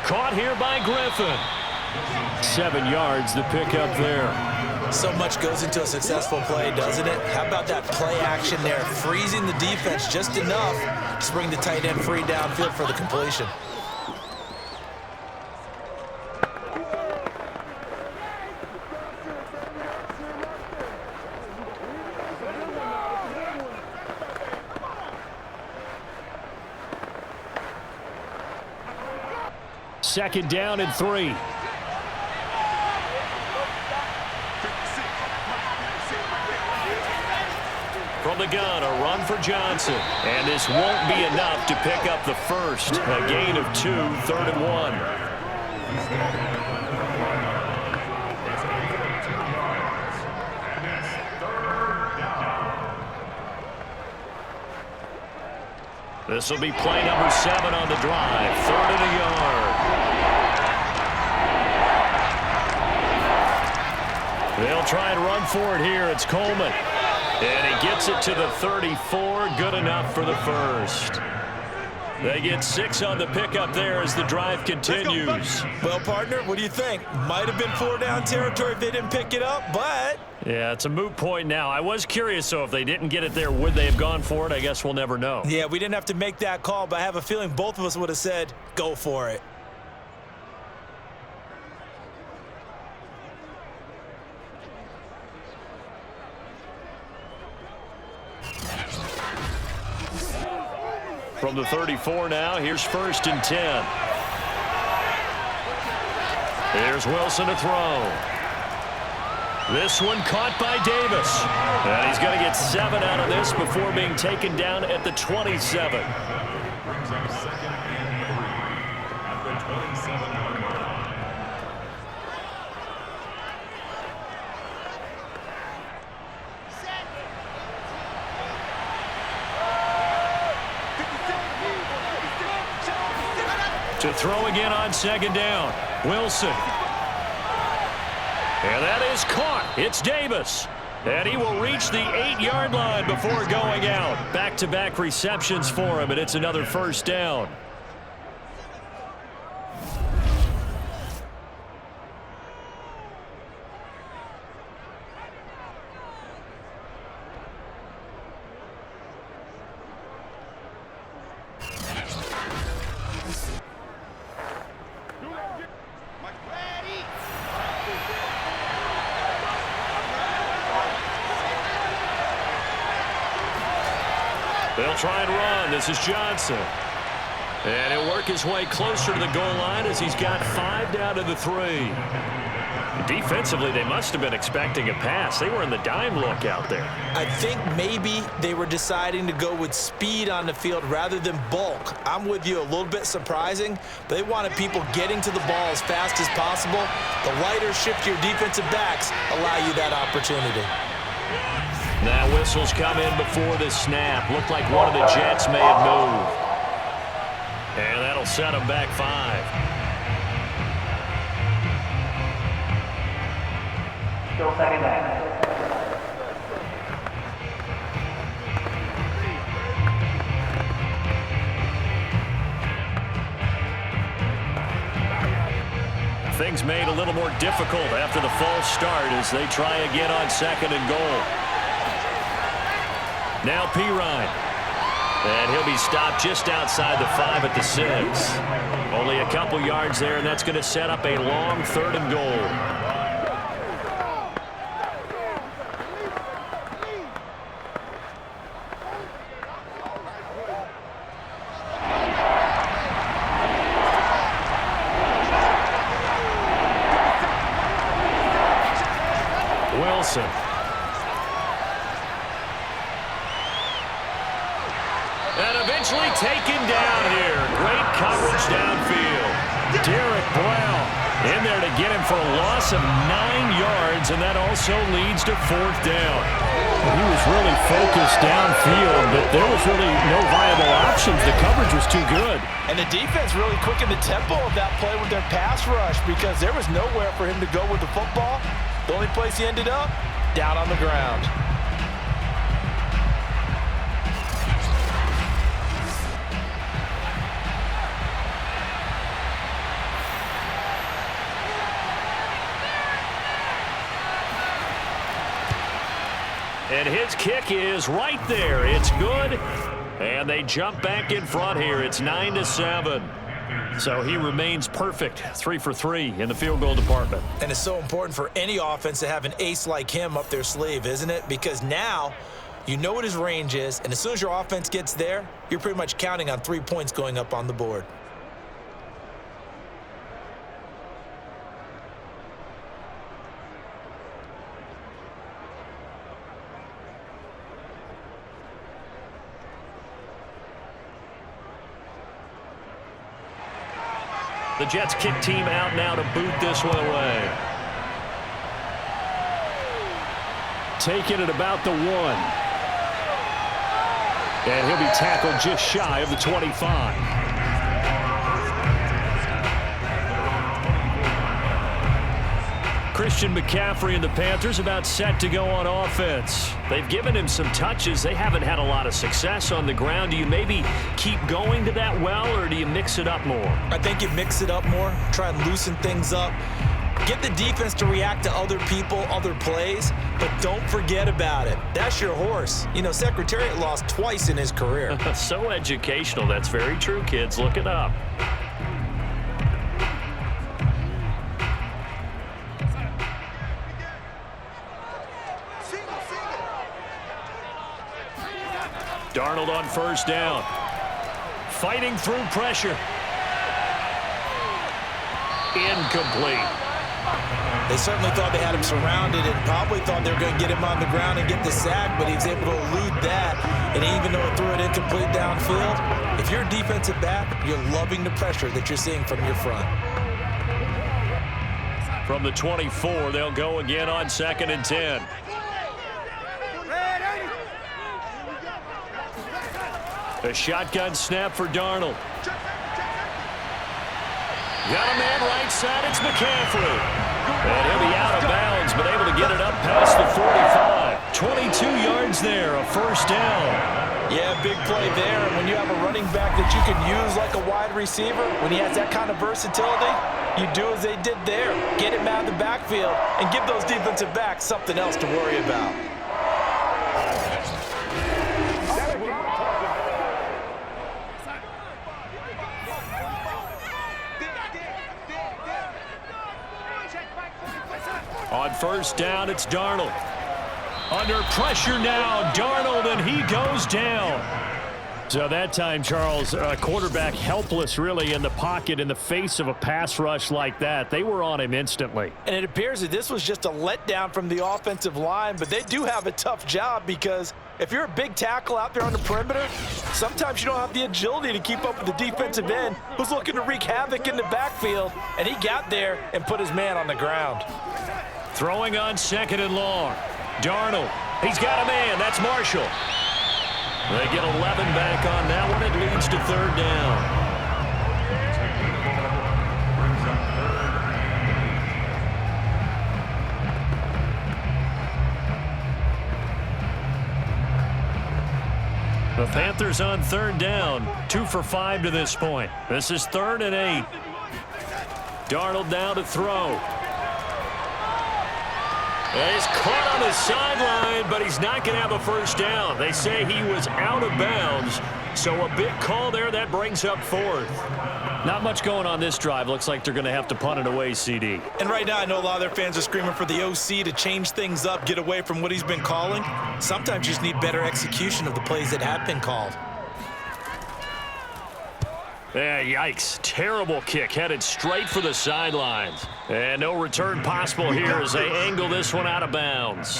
Caught here by Griffin. 7 yards the pickup there. So much goes into a successful play, doesn't it? How about that play action there, freezing the defense just enough to bring the tight end free downfield for the completion. Second down and 3. From the gun, a run for Johnson. And this won't be enough to pick up the first. A gain of 2, 3rd and 1. This will be play number 7 on the drive. 3rd and a yard. They'll try and run for it here. It's Coleman. And he gets it to the 34. Good enough for the first. They get 6 on the pickup there as the drive continues. Well, partner, what do you think? Might have been 4-down territory if they didn't pick it up, but... Yeah, it's a moot point now. I was curious, so if they didn't get it there, would they have gone for it? I guess we'll never know. Yeah, we didn't have to make that call, but I have a feeling both of us would have said, go for it. From the 34 now, here's 1st and 10. Here's Wilson to throw. This one caught by Davis. And he's going to get 7 out of this before being taken down at the 27. Brings up 2nd and 3 at the 27-yard line. To throw again on 2nd down. Wilson. And that is caught. It's Davis. And he will reach the 8-yard line before going out. Back-to-back receptions for him, and it's another first down. They'll try and run. This is Johnson. And he'll work his way closer to the goal line as he's got 5 down to the 3. Defensively, they must have been expecting a pass. They were in the dime look out there. I think maybe they were deciding to go with speed on the field rather than bulk. I'm with you, a little bit surprising. But they wanted people getting to the ball as fast as possible. The lighter, shiftier defensive backs allow you that opportunity. Now whistles come in before the snap. Looked like one of the Jets may have moved. And that'll set them back 5. Still second down. Things made a little more difficult after the false start as they try again on 2nd and goal. Now Pirine. And he'll be stopped just outside the 5 at the 6. Only a couple yards there, and that's going to set up a long 3rd and goal. Wilson. And eventually taken down here. Great coverage downfield. Derek Brown in there to get him for a loss of 9 yards, and that also leads to 4th down. He was really focused downfield, but there was really no viable options. The coverage was too good. And the defense really quickened the tempo of that play with their pass rush because there was nowhere for him to go with the football. The only place he ended up, down on the ground. And his kick is right there. It's good. And they jump back in front here. It's 9-7. So he remains perfect, 3 for 3 in the field goal department. And it's so important for any offense to have an ace like him up their sleeve, isn't it? Because now you know what his range is, and as soon as your offense gets there, you're pretty much counting on 3 points going up on the board. The Jets kick team out now to boot this one away. Taking it about the 1. And he'll be tackled just shy of the 25. Christian McCaffrey and the Panthers about set to go on offense. They've given him some touches. They haven't had a lot of success on the ground. Do you maybe keep going to that well, or do you mix it up more? I think you mix it up more, try and loosen things up. Get the defense to react to other people, other plays, but don't forget about it. That's your horse. You know, Secretariat lost twice in his career. So educational. That's very true, kids. Look it up. Darnold on 1st down. Fighting through pressure. Incomplete. They certainly thought they had him surrounded and probably thought they were going to get him on the ground and get the sack, but he was able to elude that. And even though it threw it incomplete downfield, if you're a defensive back, you're loving the pressure that you're seeing from your front. From the 24, they'll go again on 2nd and 10. A shotgun snap for Darnold. Got a man right side. It's McCaffrey. And he'll be out of bounds, but able to get it up past the 45. 2 yards there, a first down. Yeah, big play there. And when you have a running back that you can use like a wide receiver, when he has that kind of versatility, you do as they did there. Get him out of the backfield and give those defensive backs something else to worry about. On first down, it's Darnold. Under pressure now, Darnold, and he goes down. So that time, Charles, quarterback helpless really in the pocket in the face of a pass rush like that. They were on him instantly. And it appears that this was just a letdown from the offensive line, but they do have a tough job because if you're a big tackle out there on the perimeter, sometimes you don't have the agility to keep up with the defensive end who's looking to wreak havoc in the backfield, and he got there and put his man on the ground. Throwing on 2nd and long. Darnold, he's got a man. That's Marshall. They get 11 back on that one. It leads to 3rd down. The Panthers on 3rd down. 2 for 5 to this point. This is 3rd and 8. Darnold now to throw. He's caught on the sideline, but he's not going to have a first down. They say he was out of bounds, so a big call there. That brings up 4th. Not much going on this drive. Looks like they're going to have to punt it away, CD. And right now, I know a lot of their fans are screaming for the OC to change things up, get away from what he's been calling. Sometimes you just need better execution of the plays that have been called. Yeah, yikes. Terrible kick headed straight for the sidelines. And no return possible here as they angle this one out of bounds.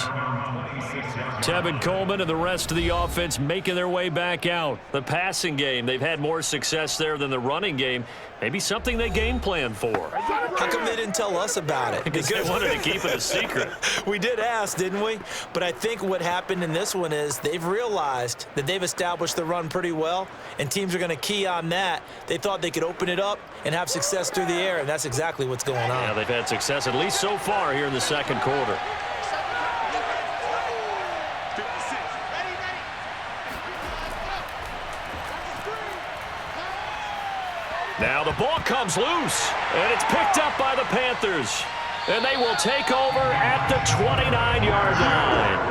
Tevin Coleman and the rest of the offense making their way back out. The passing game, they've had more success there than the running game. Maybe something they game plan for. How come they didn't tell us about it? Because they wanted to keep it a secret. We did ask, didn't we? But I think what happened in this one is they've realized that they've established the run pretty well, and teams are going to key on that. They thought they could open it up and have success through the air, and that's exactly what's going on. Yeah, they've had success at least so far here in the 2nd quarter. Now the ball comes loose, and it's picked up by the Panthers. And they will take over at the 29-yard line.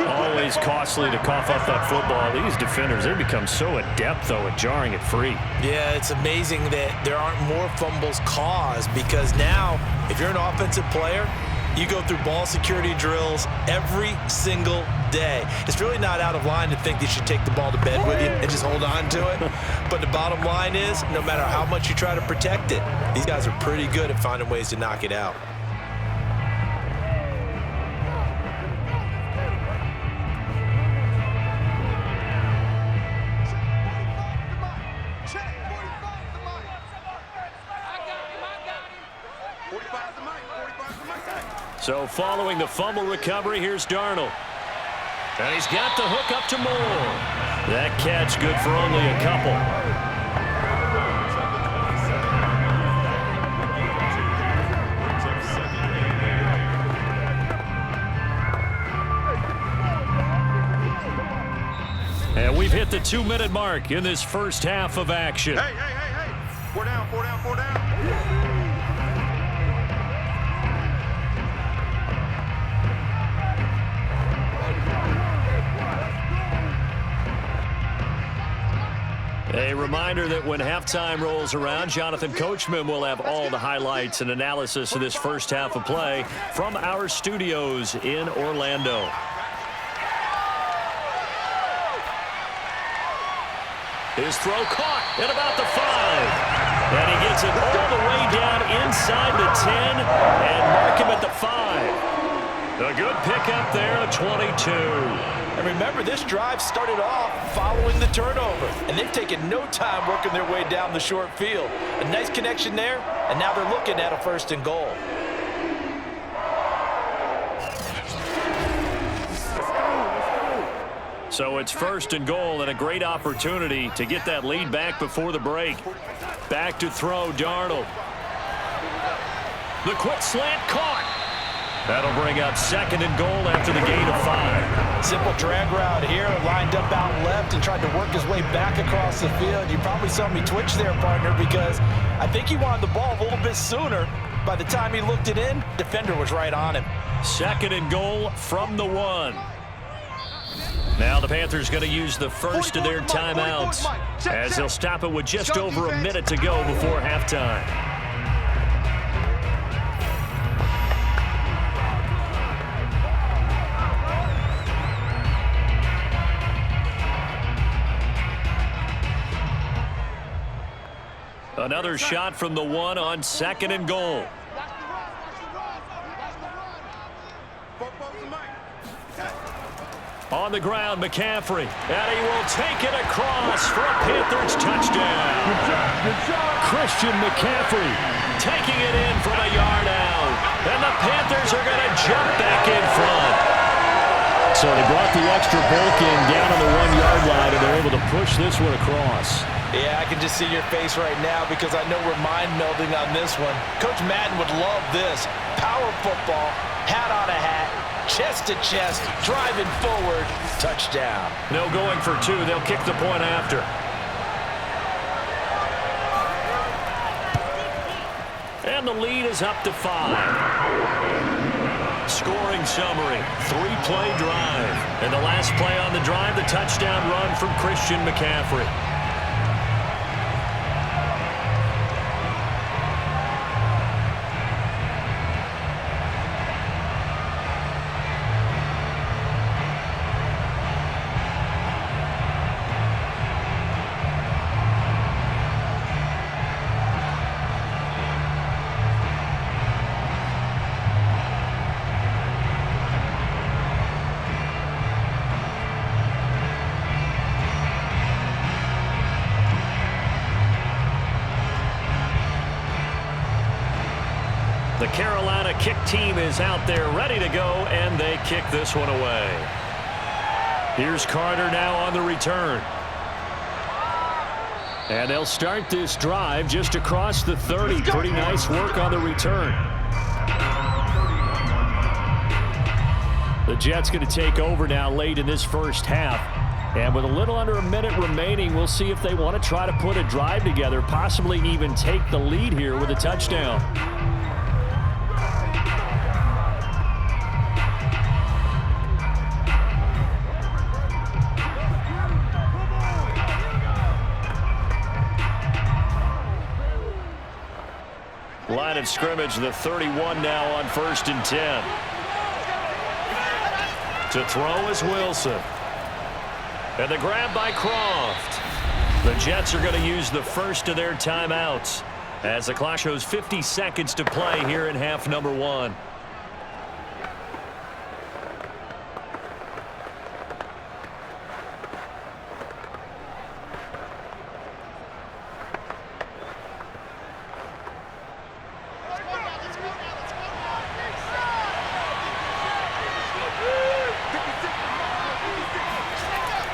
Always costly to cough up that football. These defenders, they become so adept, though, at jarring it free. Yeah, it's amazing that there aren't more fumbles caused because now, if you're an offensive player, you go through ball security drills every single day. It's really not out of line to think you should take the ball to bed with you and just hold on to it. But the bottom line is, no matter how much you try to protect it, these guys are pretty good at finding ways to knock it out. So following the fumble recovery, here's Darnold. And he's got the hook up to Moore. That catch good for only a couple. And we've hit the 2-minute mark in this first half of action. Hey. 4 down. A reminder that when halftime rolls around, Jonathan Coachman will have all the highlights and analysis of this first half of play from our studios in Orlando. His throw caught at about the 5. And he gets it all the way down inside the 10 and mark him at the 5. A good pickup there, a 22. And remember, this drive started off following the turnover, and they've taken no time working their way down the short field. A nice connection there, and now they're looking at a 1st and goal. So it's 1st and goal and a great opportunity to get that lead back before the break. Back to throw, Darnold. The quick slant caught. That'll bring up 2nd and goal after the gain of 5. Simple drag route here, lined up out left and tried to work his way back across the field. You probably saw me twitch there, partner, because I think he wanted the ball a little bit sooner. By the time he looked it in, defender was right on him. 2nd and goal from the 1. Now the Panthers going to use the first of their timeouts as they'll stop it with just over a minute to go before halftime. Another shot from the 1 on 2nd and goal. On the ground, McCaffrey, and he will take it across for a Panthers touchdown. Good job. Christian McCaffrey Taking it in from a yard out, and the Panthers are going to jump back in front. So they brought the extra bulk in down on the 1-yard line, and they're able to push this one across. Yeah, I can just see your face right now because I know we're mind-melding on this one. Coach Madden would love this. Power football, hat on a hat, chest to chest, driving forward, touchdown. No going for 2. They'll kick the point after. And the lead is up to 5. Scoring summary, 3-play drive. And the last play on the drive, the touchdown run from Christian McCaffrey. The Carolina kick team is out there ready to go, and they kick this one away. Here's Carter now on the return. And they'll start this drive just across the 30. Pretty nice work on the return. The Jets going to take over now late in this first half. And with a little under a minute remaining, we'll see if they want to try to put a drive together, possibly even take the lead here with a touchdown. Line of scrimmage, the 31 now on 1st and 10. To throw is Wilson. And the grab by Croft. The Jets are going to use the first of their timeouts as the clock shows 50 seconds to play here in half number 1.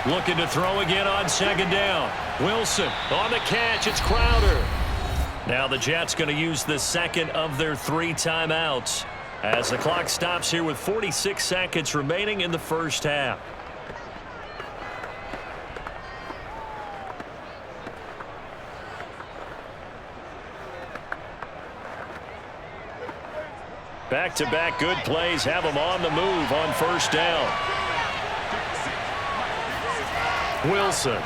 Looking to throw again on 2nd down. Wilson on the catch. It's Crowder. Now the Jets going to use the second of their 3 timeouts as the clock stops here with 46 seconds remaining in the first half. Back-to-back good plays have them on the move on 1st down. Wilson.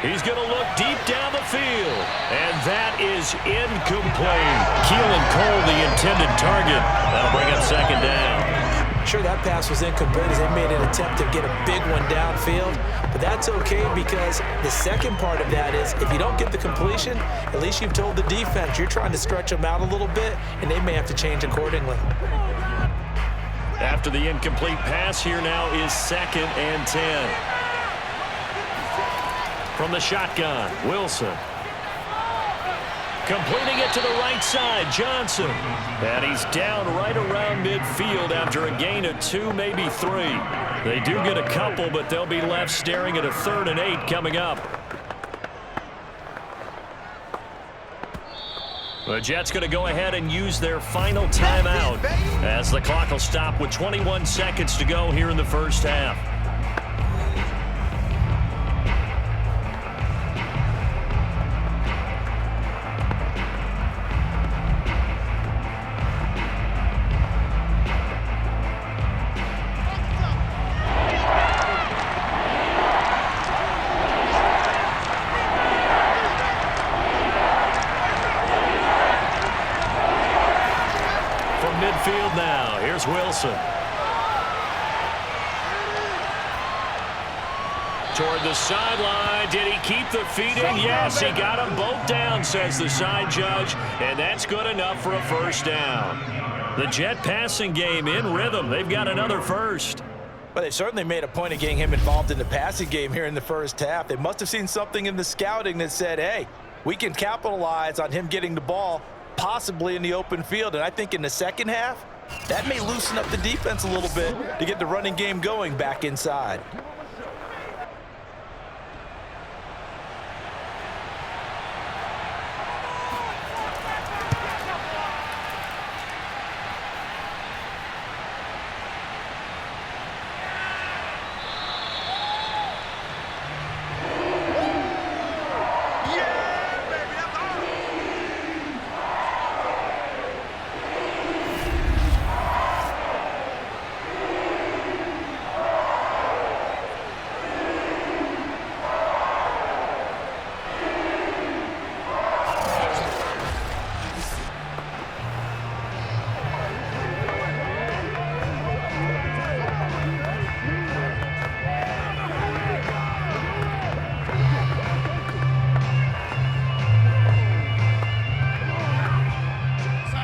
He's going to look deep down the field. And that is incomplete. Keelan Cole, the intended target. That'll bring up 2nd down. Sure, that pass was incomplete as they made an attempt to get a big one downfield. But that's okay because the second part of that is if you don't get the completion, at least you've told the defense you're trying to stretch them out a little bit, and they may have to change accordingly. After the incomplete pass, here now is 2nd and 10. From the shotgun, Wilson. Completing it to the right side, Johnson. And he's down right around midfield after a gain of 2, maybe 3. They do get a couple, but they'll be left staring at a 3rd and 8 coming up. The Jets going to go ahead and use their final timeout as the clock will stop with 21 seconds to go here in the first half. Midfield now. Here's Wilson. Toward the sideline. Did he keep the feet in? Yes, he got them both down, says the side judge. And that's good enough for a first down. The Jet passing game in rhythm. They've got another first. Well, they've certainly made a point of getting him involved in the passing game here in the first half. They must have seen something in the scouting that said, hey, we can capitalize on him getting the ball possibly in the open field. And I think in the second half, that may loosen up the defense a little bit to get the running game going back inside.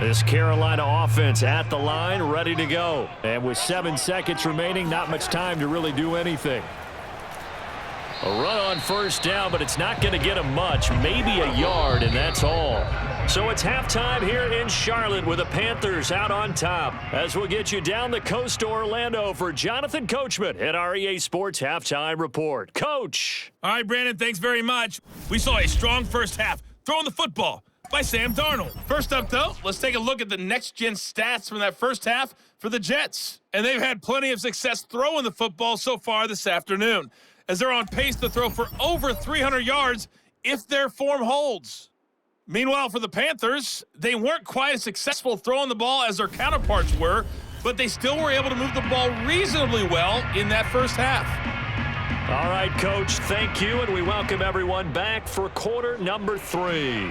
This Carolina offense at the line, ready to go. And with 7 seconds remaining, not much time to really do anything. A run on first down, but it's not going to get him much. Maybe a yard, and that's all. So it's halftime here in Charlotte with the Panthers out on top. As we'll get you down the coast to Orlando for Jonathan Coachman at our EA Sports Halftime Report. Coach. All right, Brandon, thanks very much. We saw a strong first half throwing the football by Sam Darnold. First up, though, let's take a look at the next-gen stats from that first half for the Jets. And they've had plenty of success throwing the football so far this afternoon, as they're on pace to throw for over 300 yards if their form holds. Meanwhile, for the Panthers, they weren't quite as successful throwing the ball as their counterparts were, but they still were able to move the ball reasonably well in that first half. All right, Coach, thank you, and we welcome everyone back for quarter number 3.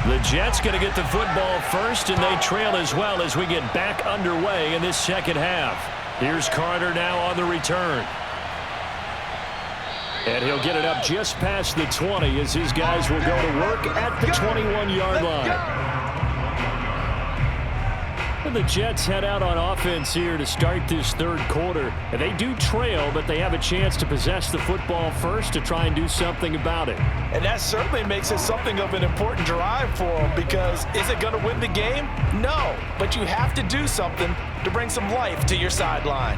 The Jets going to get the football first, and they trail as well as we get back underway in this second half. Here's Carter now on the return. And he'll get it up just past the 20 as his guys will go to work at the 21-yard line. The Jets head out on offense here to start this third quarter. And they do trail, but they have a chance to possess the football first to try and do something about it. And that certainly makes it something of an important drive for them, because is it going to win the game? No, but you have to do something to bring some life to your sideline.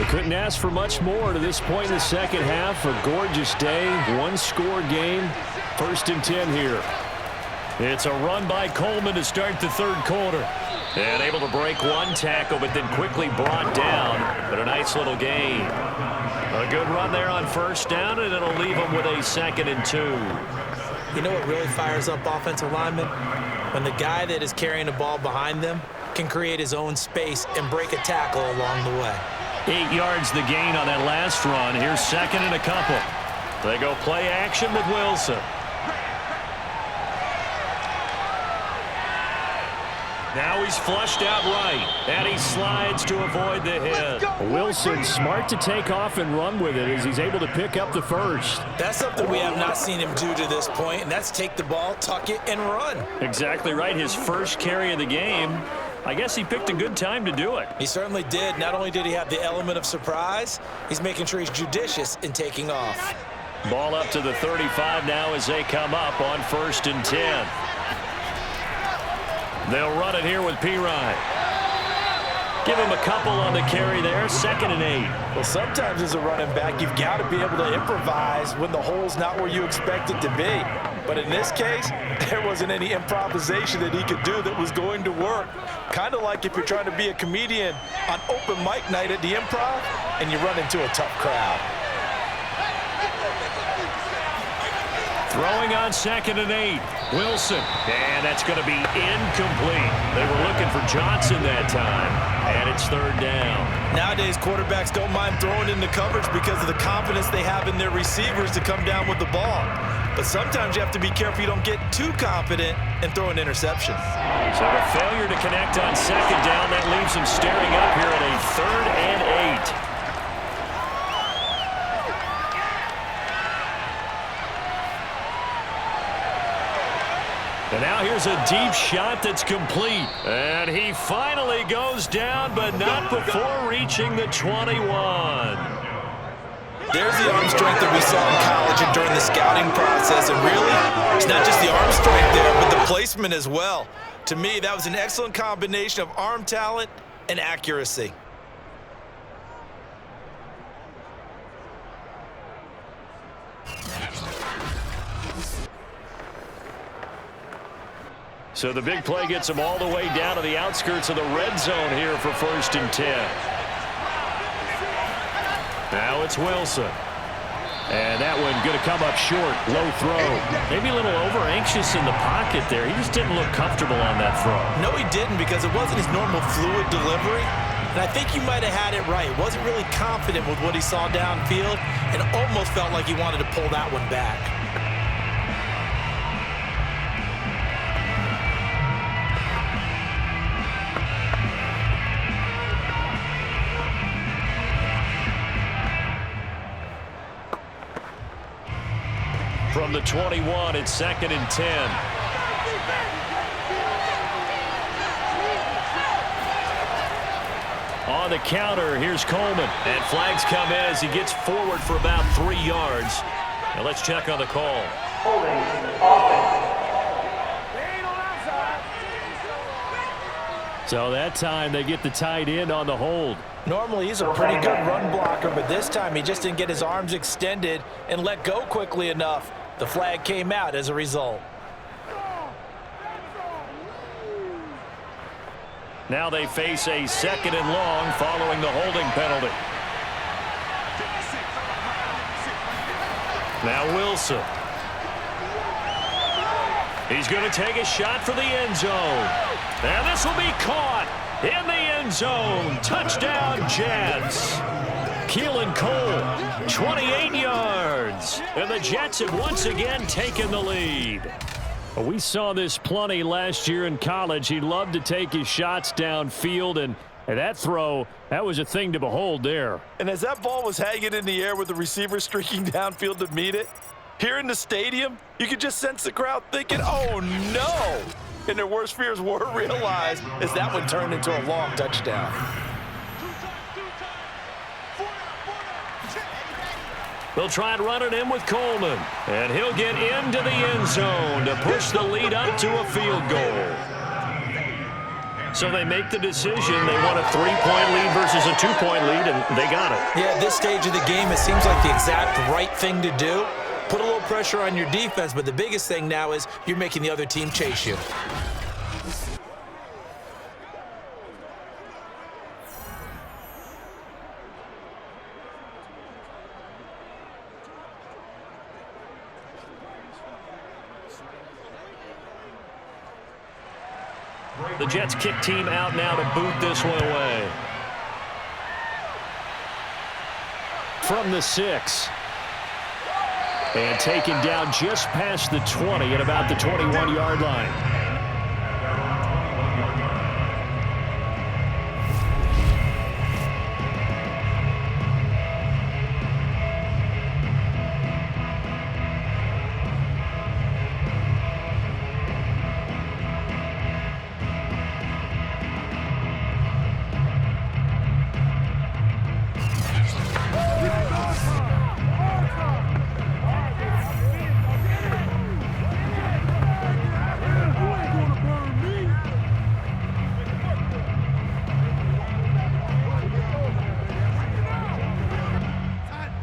Couldn't ask for much more to this point in the second half. A gorgeous day, one-score game, 1st and 10 here. It's a run by Coleman to start the third quarter. And able to break one tackle, but then quickly brought down. But a nice little gain. A good run there on first down, and it'll leave them with a 2nd and 2. You know what really fires up offensive linemen? When the guy that is carrying the ball behind them can create his own space and break a tackle along the way. 8 yards the gain on that last run. Here's 2nd and a couple. They go play action with Wilson. Now he's flushed out right, and he slides to avoid the hit. Wilson smart to take off and run with it as he's able to pick up the first. That's something we have not seen him do to this point, and that's take the ball, tuck it, and run. Exactly right. His first carry of the game. I guess he picked a good time to do it. He certainly did. Not only did he have the element of surprise, he's making sure he's judicious in taking off. Ball up to the 35 now as they come up on 1st and 10. They'll run it here with Pirine. Give him a couple on the carry there. 2nd and 8. Well, sometimes as a running back, you've got to be able to improvise when the hole's not where you expect it to be. But in this case, there wasn't any improvisation that he could do that was going to work. Kind of like if you're trying to be a comedian on open mic night at the Improv and you run into a tough crowd. Throwing on 2nd and 8. Wilson. And that's going to be incomplete. They were looking for Johnson that time. And it's 3rd down. Nowadays, quarterbacks don't mind throwing into coverage because of the confidence they have in their receivers to come down with the ball. But sometimes you have to be careful you don't get too confident and throw an interception. So the failure to connect on 2nd down, that leaves him staring up here at a 3rd and 8. And now here's a deep shot that's complete. And he finally goes down, but not before reaching the 21. There's the arm strength that we saw in college and during the scouting process. And really, it's not just the arm strength there, but the placement as well. To me, that was an excellent combination of arm talent and accuracy. So the big play gets him all the way down to the outskirts of the red zone here for 1st and 10. Now it's Wilson. And that one going to come up short. Low throw. Maybe a little over-anxious in the pocket there. He just didn't look comfortable on that throw. No, he didn't, because it wasn't his normal fluid delivery. And I think you might have had it right. Wasn't really confident with what he saw downfield and almost felt like he wanted to pull that one back. From the 21, it's 2nd and 10. On the counter, here's Coleman. And flags come in as he gets forward for about 3 yards. Now let's check on the call. Holding offense. So that time they get the tight end on the hold. Normally, he's a pretty good run blocker, but this time he just didn't get his arms extended and let go quickly enough. The flag came out as a result. Now they face a 2nd and long following the holding penalty. Now Wilson. He's going to take a shot for the end zone. And this will be caught in the end zone. Touchdown, Jets. Keelan Cole, 28 yards. And the Jets have once again taken the lead. We saw this plenty last year in college. He loved to take his shots downfield, and that throw, that was a thing to behold there. And as that ball was hanging in the air with the receiver streaking downfield to meet it, here in the stadium, you could just sense the crowd thinking, oh no! And their worst fears were realized as that one turned into a long touchdown. They'll try and run it in with Coleman. And he'll get into the end zone to push the lead up to a field goal. So they make the decision. They want a 3-point lead versus a 2-point lead, and they got it. Yeah, at this stage of the game, it seems like the exact right thing to do. Put a little pressure on your defense, but the biggest thing now is you're making the other team chase you. The Jets kick team out now to boot this one away. From the 6. And taken down just past the 20 at about the 21-yard line.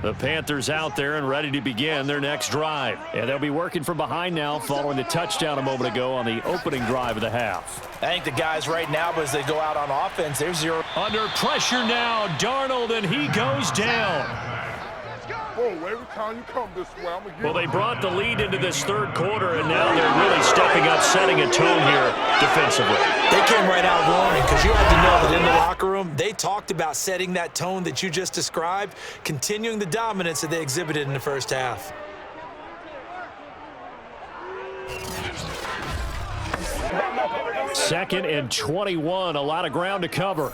The Panthers out there and ready to begin their next drive. And they'll be working from behind now following the touchdown a moment ago on the opening drive of the half. I think the guys right now, as they go out on offense, they're zero. Under pressure now, Darnold, and he goes down. Every time you come this way, I'm gonna Well, they brought the lead into this third quarter, and now they're really stepping up, setting a tone here defensively. They came right out roaring because you had to know that in the locker room, they talked about setting that tone that you just described, continuing the dominance that they exhibited in the first half. Second and 21, a lot of ground to cover.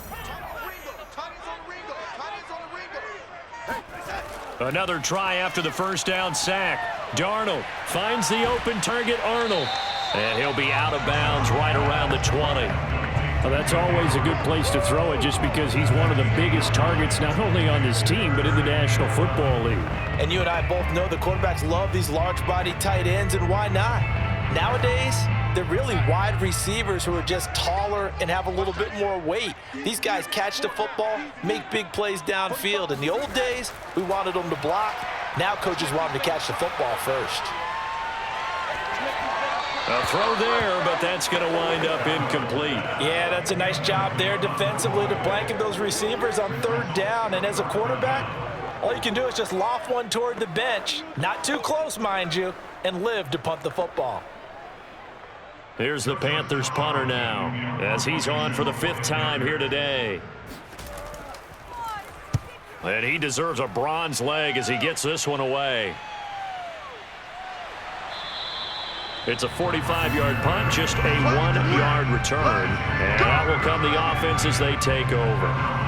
Another try after the first down sack. Darnold finds the open target, Arnold. And he'll be out of bounds right around the 20. Well, that's always a good place to throw it just because he's one of the biggest targets not only on this team but in the National Football League. And you and I both know the quarterbacks love these large-body tight ends, and why not? Nowadays, they're really wide receivers who are just taller and have a little bit more weight. These guys catch the football, make big plays downfield. In the old days, we wanted them to block. Now coaches want them to catch the football first. A throw there, but that's going to wind up incomplete. Yeah, that's a nice job there defensively to blanket those receivers on third down. And as a quarterback, all you can do is just loft one toward the bench, not too close, mind you, and live to punt the football. Here's the Panthers punter now, as he's on for the 5th time here today. And he deserves a bronze leg as he gets this one away. It's a 45-yard punt, just a 1-yard return. And out will come the offense as they take over.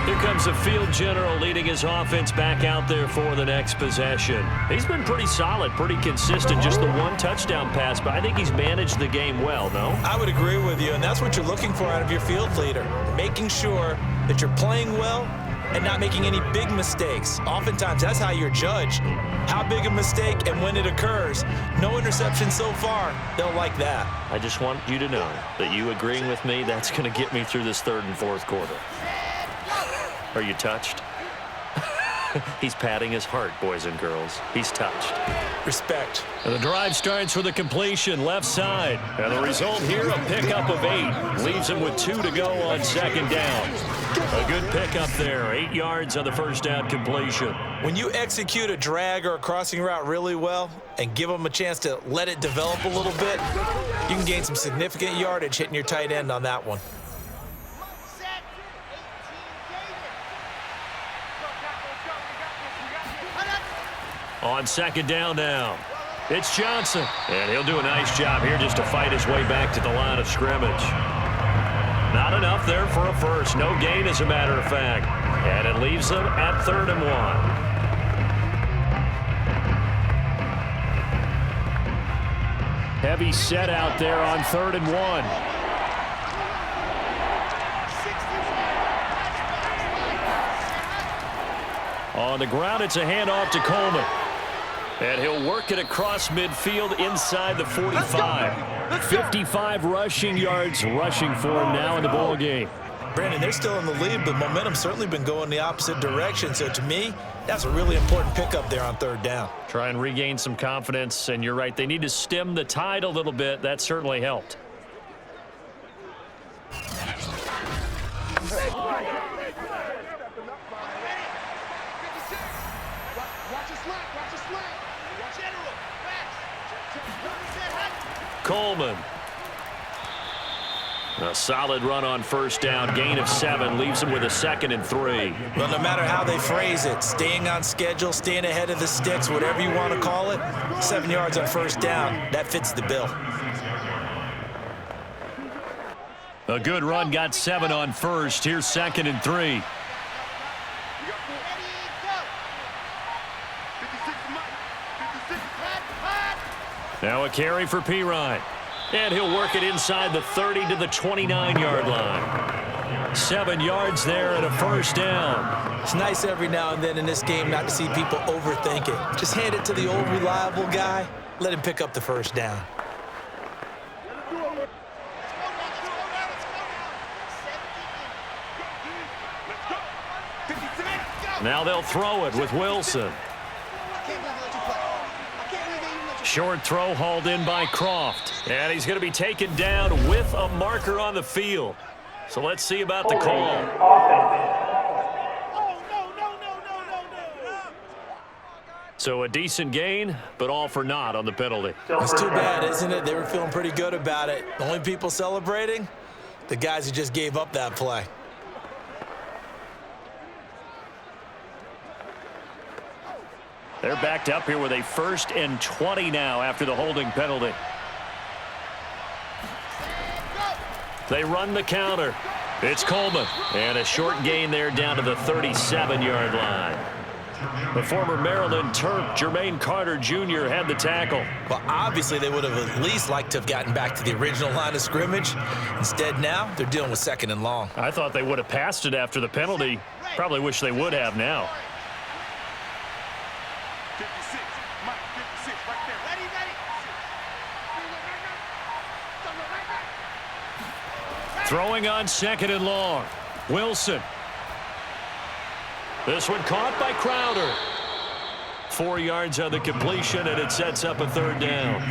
Here comes the field general leading his offense back out there for the next possession. He's been pretty solid, pretty consistent, just the one touchdown pass, but I think he's managed the game well, no? I would agree with you, and that's what you're looking for out of your field leader, making sure that you're playing well and not making any big mistakes. Oftentimes, that's how you're judged. How big a mistake and when it occurs. No interception so far. They'll like that. I just want you to know that you agreeing with me, that's going to get me through this 3rd and 4th quarter. Are you touched? He's patting his heart, boys and girls. He's touched. Respect. And the drive starts with a completion left side. And the result here, a pickup of 8. Leaves him with 2 to go on 2nd down. A good pickup there. 8 yards on the first down completion. When you execute a drag or a crossing route really well and give them a chance to let it develop a little bit, you can gain some significant yardage hitting your tight end on that one. On 2nd down now, it's Johnson. And he'll do a nice job here just to fight his way back to the line of scrimmage. Not enough there for a first. No gain, as a matter of fact. And it leaves them at 3rd and 1. Heavy set out there on 3rd and 1. On the ground, it's a handoff to Coleman. And he'll work it across midfield inside the 45. 55 rushing yards rushing for him now in the ball game. Brandon, they're still in the lead, but momentum's certainly been going the opposite direction. So to me, that's a really important pickup there on 3rd down. Try and regain some confidence, and you're right. They need to stem the tide a little bit. That certainly helped. Coleman. A solid run on 1st down. Gain of 7 leaves him with a 2nd and 3. Well, no matter how they phrase it, staying on schedule, staying ahead of the sticks, whatever you want to call it, 7 yards on 1st down, that fits the bill. A good run, got 7 on 1st. Here's 2nd and 3. Now a carry for Pirine. And he'll work it inside the 30 to the 29-yard line. 7 yards there and a 1st down. It's nice every now and then in this game not to see people overthink it. Just hand it to the old reliable guy. Let him pick up the 1st down. Now they'll throw it with Wilson. Short throw hauled in by Croft. And he's going to be taken down with a marker on the field. So let's see about the call. So a decent gain, but all for naught on the penalty. It's too bad, isn't it? They were feeling pretty good about it. The only people celebrating, the guys who just gave up that play. They're backed up here with a 1st and 20 now after the holding penalty. They run the counter. It's Coleman. And a short gain there down to the 37-yard line. The former Maryland Terp, Jermaine Carter Jr., had the tackle. Well, obviously they would have at least liked to have gotten back to the original line of scrimmage. Instead now, they're dealing with 2nd and long. I thought they would have passed it after the penalty. Probably wish they would have now. 56, Mike, 56, right there. Ready. Throwing on 2nd and long. Wilson. This one caught by Crowder. 4 yards on the completion, and it sets up a 3rd down.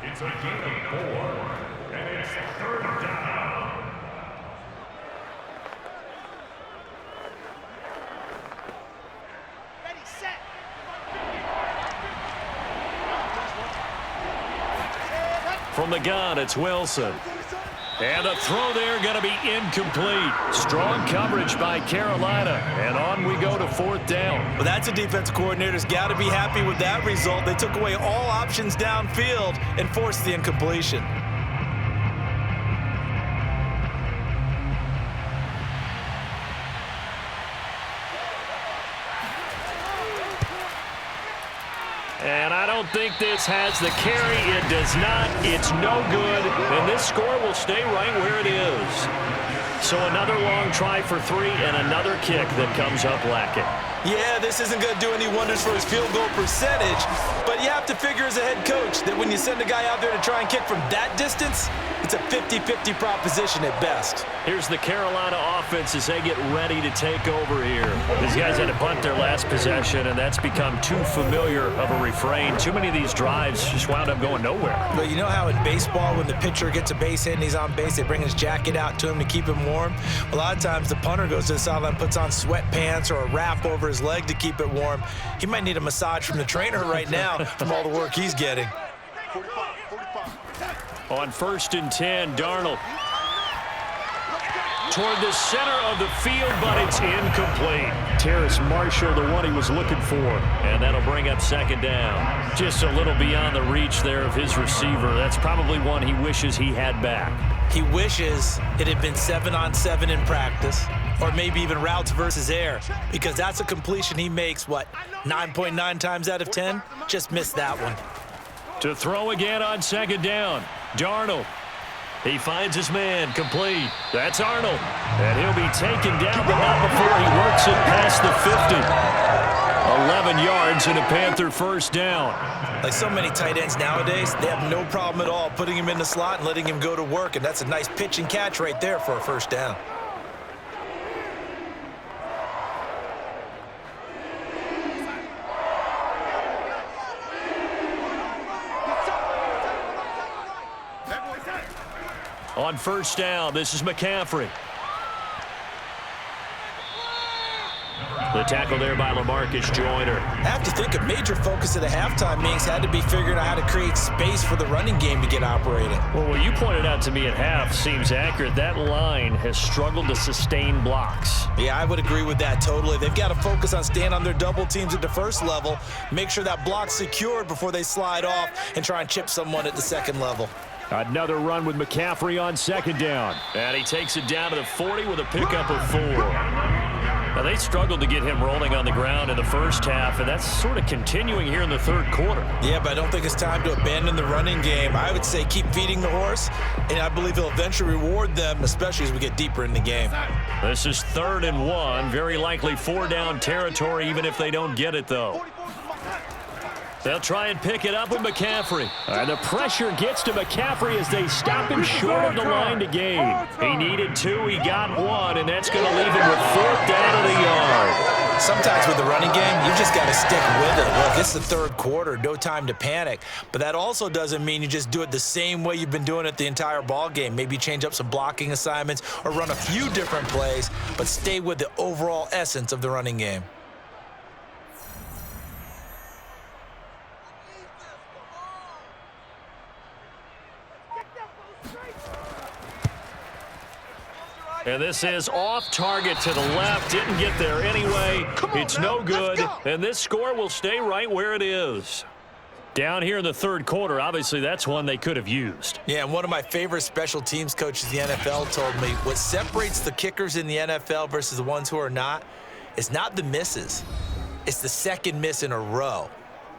It's a gain of 4, and it's 3rd down. Ready, set. From the gun, it's Wilson. And the throw there going to be incomplete. Strong coverage by Carolina. And on we go to 4th down. Well, that's a defensive coordinator's got to be happy with that result. They took away all options downfield and forced the incompletion. And I don't think this has the carry. It does not. It's no good. And this score will stay right where it is. So another long try for 3 and another kick that comes up lacking. Yeah, this isn't going to do any wonders for his field goal percentage, but you have to figure as a head coach that when you send a guy out there to try and kick from that distance, it's a 50-50 proposition at best. Here's the Carolina offense as they get ready to take over here. These guys had to punt their last possession, and that's become too familiar of a refrain. Too many of these drives just wound up going nowhere. But you know how in baseball, when the pitcher gets a base hit and he's on base, they bring his jacket out to him to keep him warm? A lot of times the punter goes to the sideline, puts on sweatpants or a wrap over his leg to keep it warm. He might need a massage from the trainer right now from all the work he's getting. 45. On 1st and 10, Darnold toward the center of the field, but it's incomplete. Terrace Marshall, the one he was looking for, and that'll bring up 2nd down. Just a little beyond the reach there of his receiver. That's probably one he wishes he had back. He wishes it had been 7-on-7 in practice, or maybe even routes versus air, because that's a completion he makes, 9.9 times out of 10? Just missed that one. To throw again on 2nd down, Darnold. He finds his man, complete. That's Arnold. And he'll be taken down, but not before he works it past the 50. 11 yards and a Panther 1st down. Like so many tight ends nowadays, they have no problem at all putting him in the slot and letting him go to work, and that's a nice pitch and catch right there for a 1st down. On 1st down, this is McCaffrey. The tackle there by LaMarcus Joyner. I have to think a major focus of the halftime meetings had to be figuring out how to create space for the running game to get operating. Well, what you pointed out to me at half seems accurate. That line has struggled to sustain blocks. Yeah, I would agree with that totally. They've got to focus on staying on their double teams at the 1st level, make sure that block's secured before they slide off and try and chip someone at the 2nd level. Another run with McCaffrey on 2nd down. And he takes it down to the 40 with a pickup of 4. Now, they struggled to get him rolling on the ground in the 1st half, and that's sort of continuing here in the 3rd quarter. Yeah, but I don't think it's time to abandon the running game. I would say keep feeding the horse, and I believe he'll eventually reward them, especially as we get deeper in the game. This is 3rd and 1. Very likely 4 down territory, even if they don't get it, though. They'll try and pick it up with McCaffrey. And the pressure gets to McCaffrey as they stop him short of the line to gain. He needed 2, he got 1, and that's going to leave him with 4th down at a yard. Sometimes with the running game, you just got to stick with it. Look, it's the 3rd quarter, no time to panic. But that also doesn't mean you just do it the same way you've been doing it the entire ball game. Maybe change up some blocking assignments or run a few different plays, but stay with the overall essence of the running game. And this is off target to the left. Didn't get there anyway. It's no good. And this score will stay right where it is. Down here in the 3rd quarter, obviously that's one they could have used. Yeah, and one of my favorite special teams coaches in the NFL told me what separates the kickers in the NFL versus the ones who are not is not the misses. It's the 2nd miss in a row.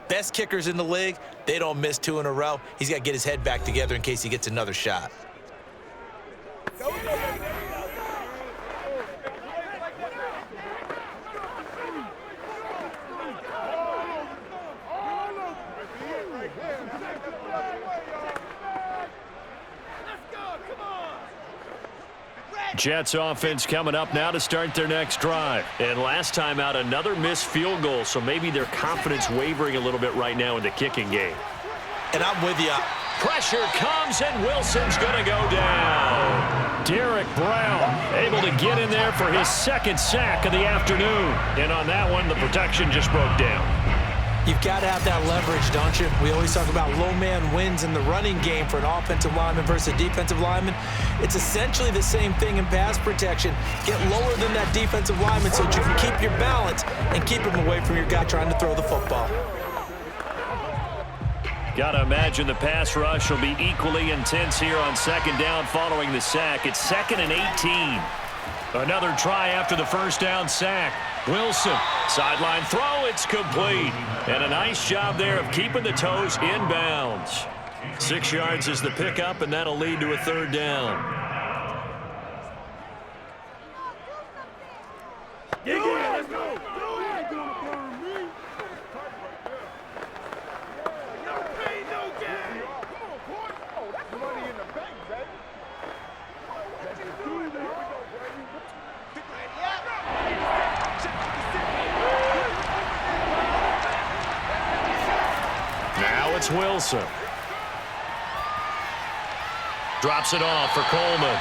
Best kickers in the league, they don't miss 2 in a row. He's got to get his head back together in case he gets another shot. Jets offense coming up now to start their next drive. And last time out, another missed field goal, so maybe their confidence wavering a little bit right now in the kicking game. And I'm with you. Pressure comes, and Wilson's going to go down. Derek Brown able to get in there for his 2nd sack of the afternoon. And on that one, the protection just broke down. You've got to have that leverage, don't you? We always talk about low man wins in the running game for an offensive lineman versus a defensive lineman. It's essentially the same thing in pass protection. Get lower than that defensive lineman so that you can keep your balance and keep him away from your guy trying to throw the football. Got to imagine the pass rush will be equally intense here on 2nd down following the sack. It's 2nd and 18. Another try after the 1st down sack. Wilson, sideline throw, it's complete. And a nice job there of keeping the toes in bounds. 6 yards is the pickup, and that'll lead to a 3rd down. Let's go. It's Wilson. Drops it off for Coleman.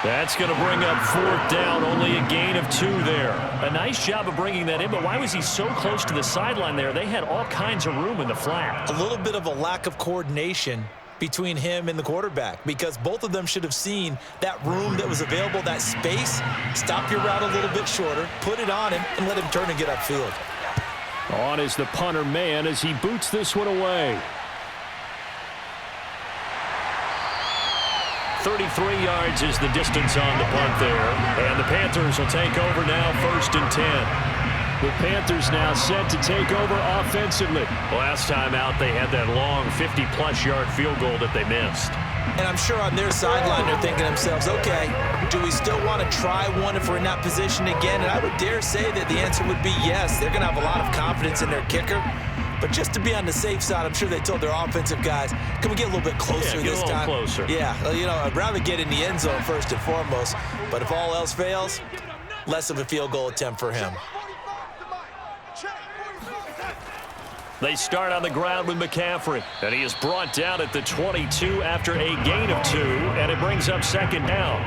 That's going to bring up 4th down, only a gain of 2 there. A nice job of bringing that in, but why was he so close to the sideline there? They had all kinds of room in the flat. A little bit of a lack of coordination between him and the quarterback, because both of them should have seen that room that was available, that space. Stop your route a little bit shorter, put it on him, and let him turn and get upfield. On is the punter man as he boots this one away. 33 yards is the distance on the punt there. And the Panthers will take over now, 1st and 10. The Panthers now set to take over offensively. Last time out, they had that long 50-plus yard field goal that they missed. And I'm sure on their sideline, they're thinking to themselves, okay, do we still want to try one if we're in that position again? And I would dare say that the answer would be yes. They're going to have a lot of confidence in their kicker. But just to be on the safe side, I'm sure they told their offensive guys, can we get a little bit closer this time? Closer. Yeah, you know, I'd rather get in the end zone first and foremost. But if all else fails, less of a field goal attempt for him. They start on the ground with McCaffrey, and he is brought down at the 22 after a gain of 2, and it brings up 2nd down.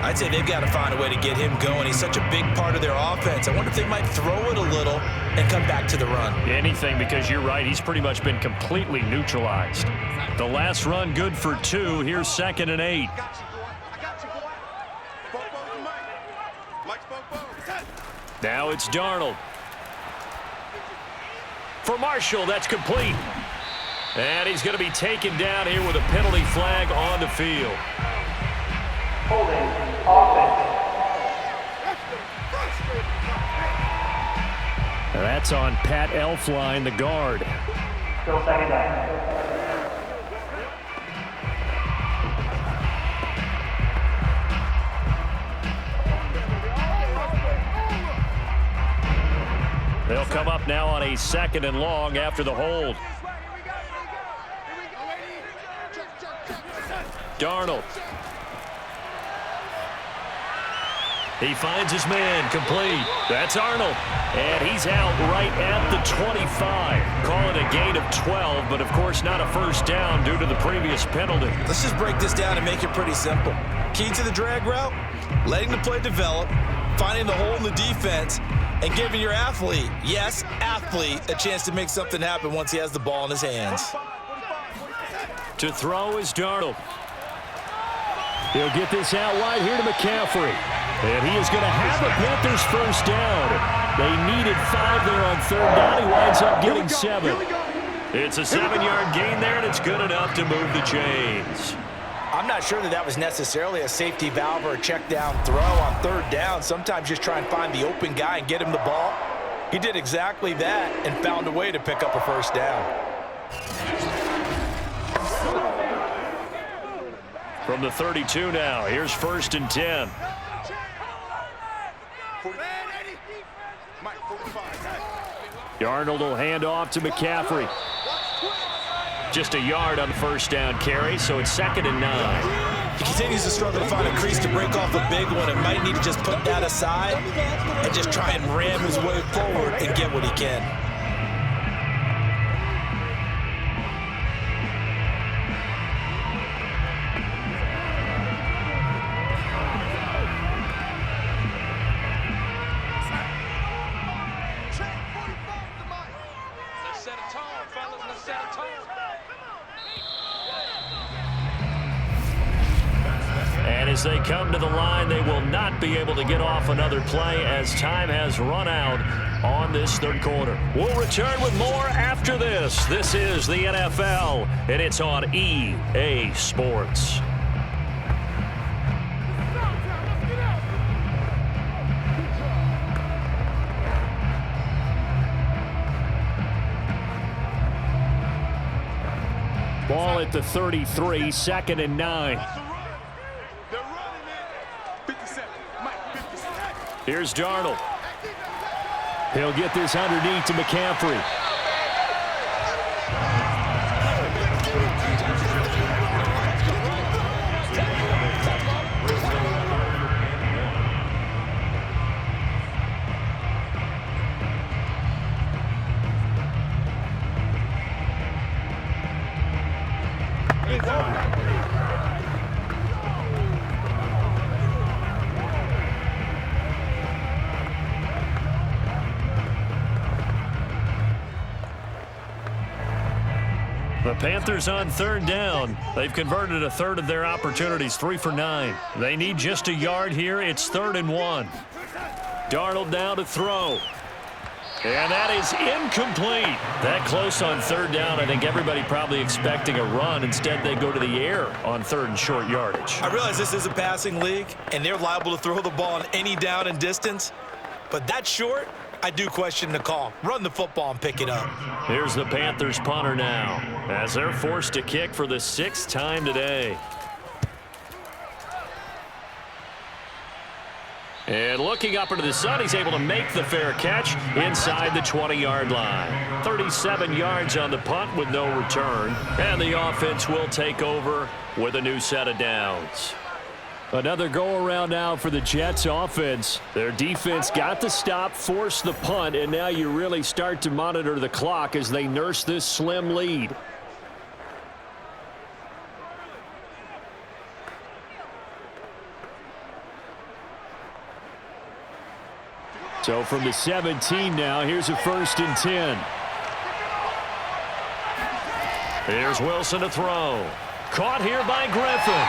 I'd say they've got to find a way to get him going. He's such a big part of their offense. I wonder if they might throw it a little and come back to the run. Anything, because you're right, he's pretty much been completely neutralized. The last run good for 2. Here's 2nd and 8. Now it's Darnold. For Marshall, that's complete. And he's going to be taken down here with a penalty flag on the field. Holding offense. That's on Pat Elflein, the guard. Still 2nd down. They'll come up now on a 2nd and long after the hold. Darnold. He finds his man, complete. That's Arnold. And he's out right at the 25. Call it a gain of 12, but of course not a first down due to the previous penalty. Let's just break this down and make it pretty simple. Key to the drag route, letting the play develop, finding the hole in the defense, and giving your athlete, yes, athlete, a chance to make something happen once he has the ball in his hands. To throw is Darnold. He'll get this out wide here to McCaffrey. And he is going to have a Panthers first down. They needed 5 there on 3rd down. He winds up getting 7. It's a 7-yard gain there, and it's good enough to move the chains. I'm not sure that was necessarily a safety valve or a check down throw on 3rd down. Sometimes just try and find the open guy and get him the ball. He did exactly that and found a way to pick up a first down. From the 32 now, here's 1st and 10. Darnold will hand off to McCaffrey. Just a yard on the first down carry, so it's 2nd and 9. He continues to struggle to find a crease to break off a big one and might need to just put that aside and just try and ram his way forward and get what he can. And as they come to the line, they will not be able to get off another play as time has run out on this 3rd quarter. We'll return with more after this. This is the NFL, and it's on EA Sports. Ball at the 33, 2nd and 9. Here's Darnold. He'll get this underneath to McCaffrey. The Panthers on 3rd down. They've converted a 1/3 of their opportunities, 3 for 9. They need just a yard here. It's 3rd and 1. Darnold down to throw. And that is incomplete. That close on 3rd down. I think everybody probably expecting a run. Instead, they go to the air on 3rd and short yardage. I realize this is a passing league, and they're liable to throw the ball on any down and distance. But that short, I do question the call. Run the football and pick it up. Here's the Panthers punter now, as they're forced to kick for the 6th time today. And looking up into the sun, he's able to make the fair catch inside the 20-yard line. 37 yards on the punt with no return. And the offense will take over with a new set of downs. Another go-around now for the Jets offense. Their defense got the stop, forced the punt, and now you really start to monitor the clock as they nurse this slim lead. So from the 17 now, here's a 1st and 10. Here's Wilson to throw. Caught here by Griffin.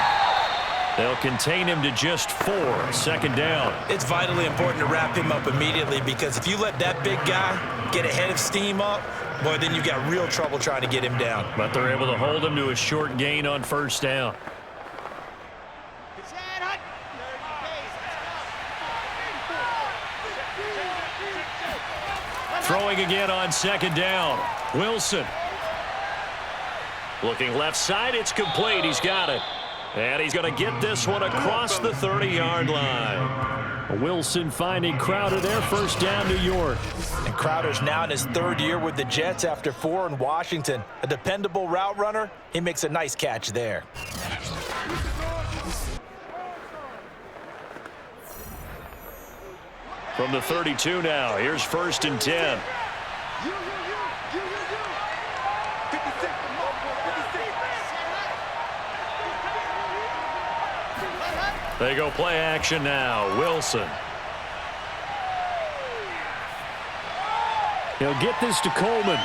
They'll contain him to just 4, 2nd down. It's vitally important to wrap him up immediately because if you let that big guy get a head of steam up, boy, then you've got real trouble trying to get him down. But they're able to hold him to a short gain on 1st down. Throwing again on 2nd down. Wilson. Looking left side, it's complete. He's got it. And he's going to get this one across the 30-yard line. Wilson finding Crowder there. First down, New York. And Crowder's now in his third year with the Jets after 4 in Washington. A dependable route runner. He makes a nice catch there. From the 32 now, here's 1st and 10. They go play action now. Wilson. He'll get this to Coleman.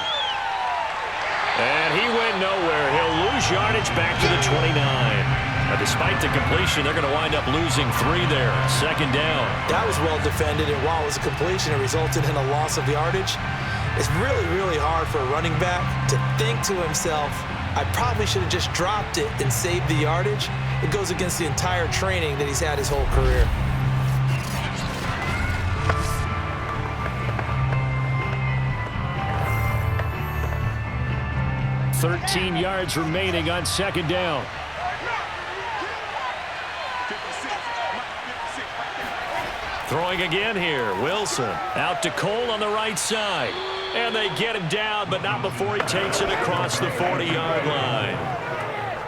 And he went nowhere. He'll lose yardage back to the 29. Despite the completion, they're going to wind up losing 3 there. 2nd down. That was well defended, and while it was a completion, it resulted in a loss of yardage. It's really, really hard for a running back to think to himself, I probably should have just dropped it and saved the yardage. It goes against the entire training that he's had his whole career. $13 yards remaining on 2nd down. Throwing again here. Wilson out to Cole on the right side. And they get him down, but not before he takes it across the 40-yard line.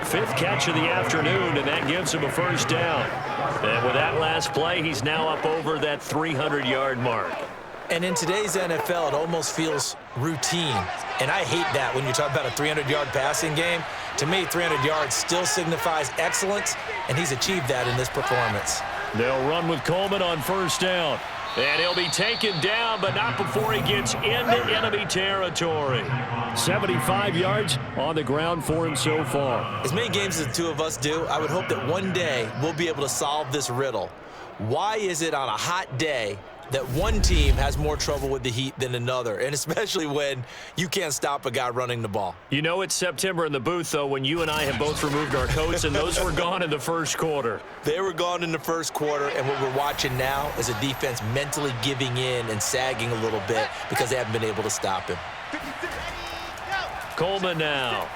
5th catch of the afternoon, and that gives him a 1st down. And with that last play, he's now up over that 300-yard mark. And in today's NFL, it almost feels routine. And I hate that when you talk about a 300-yard passing game. To me, 300 yards still signifies excellence, and he's achieved that in this performance. They'll run with Coleman on 1st down. And he'll be taken down, but not before he gets into enemy territory. 75 yards on the ground for him so far. As many games as the two of us do, I would hope that one day we'll be able to solve this riddle. Why is it on a hot day that one team has more trouble with the heat than another, and especially when you can't stop a guy running the ball? You know it's September in the booth, though, when you and I have both removed our coats, and those were gone in the 1st quarter. They were gone in the 1st quarter, and what we're watching now is a defense mentally giving in and sagging a little bit because they haven't been able to stop him. Coleman now.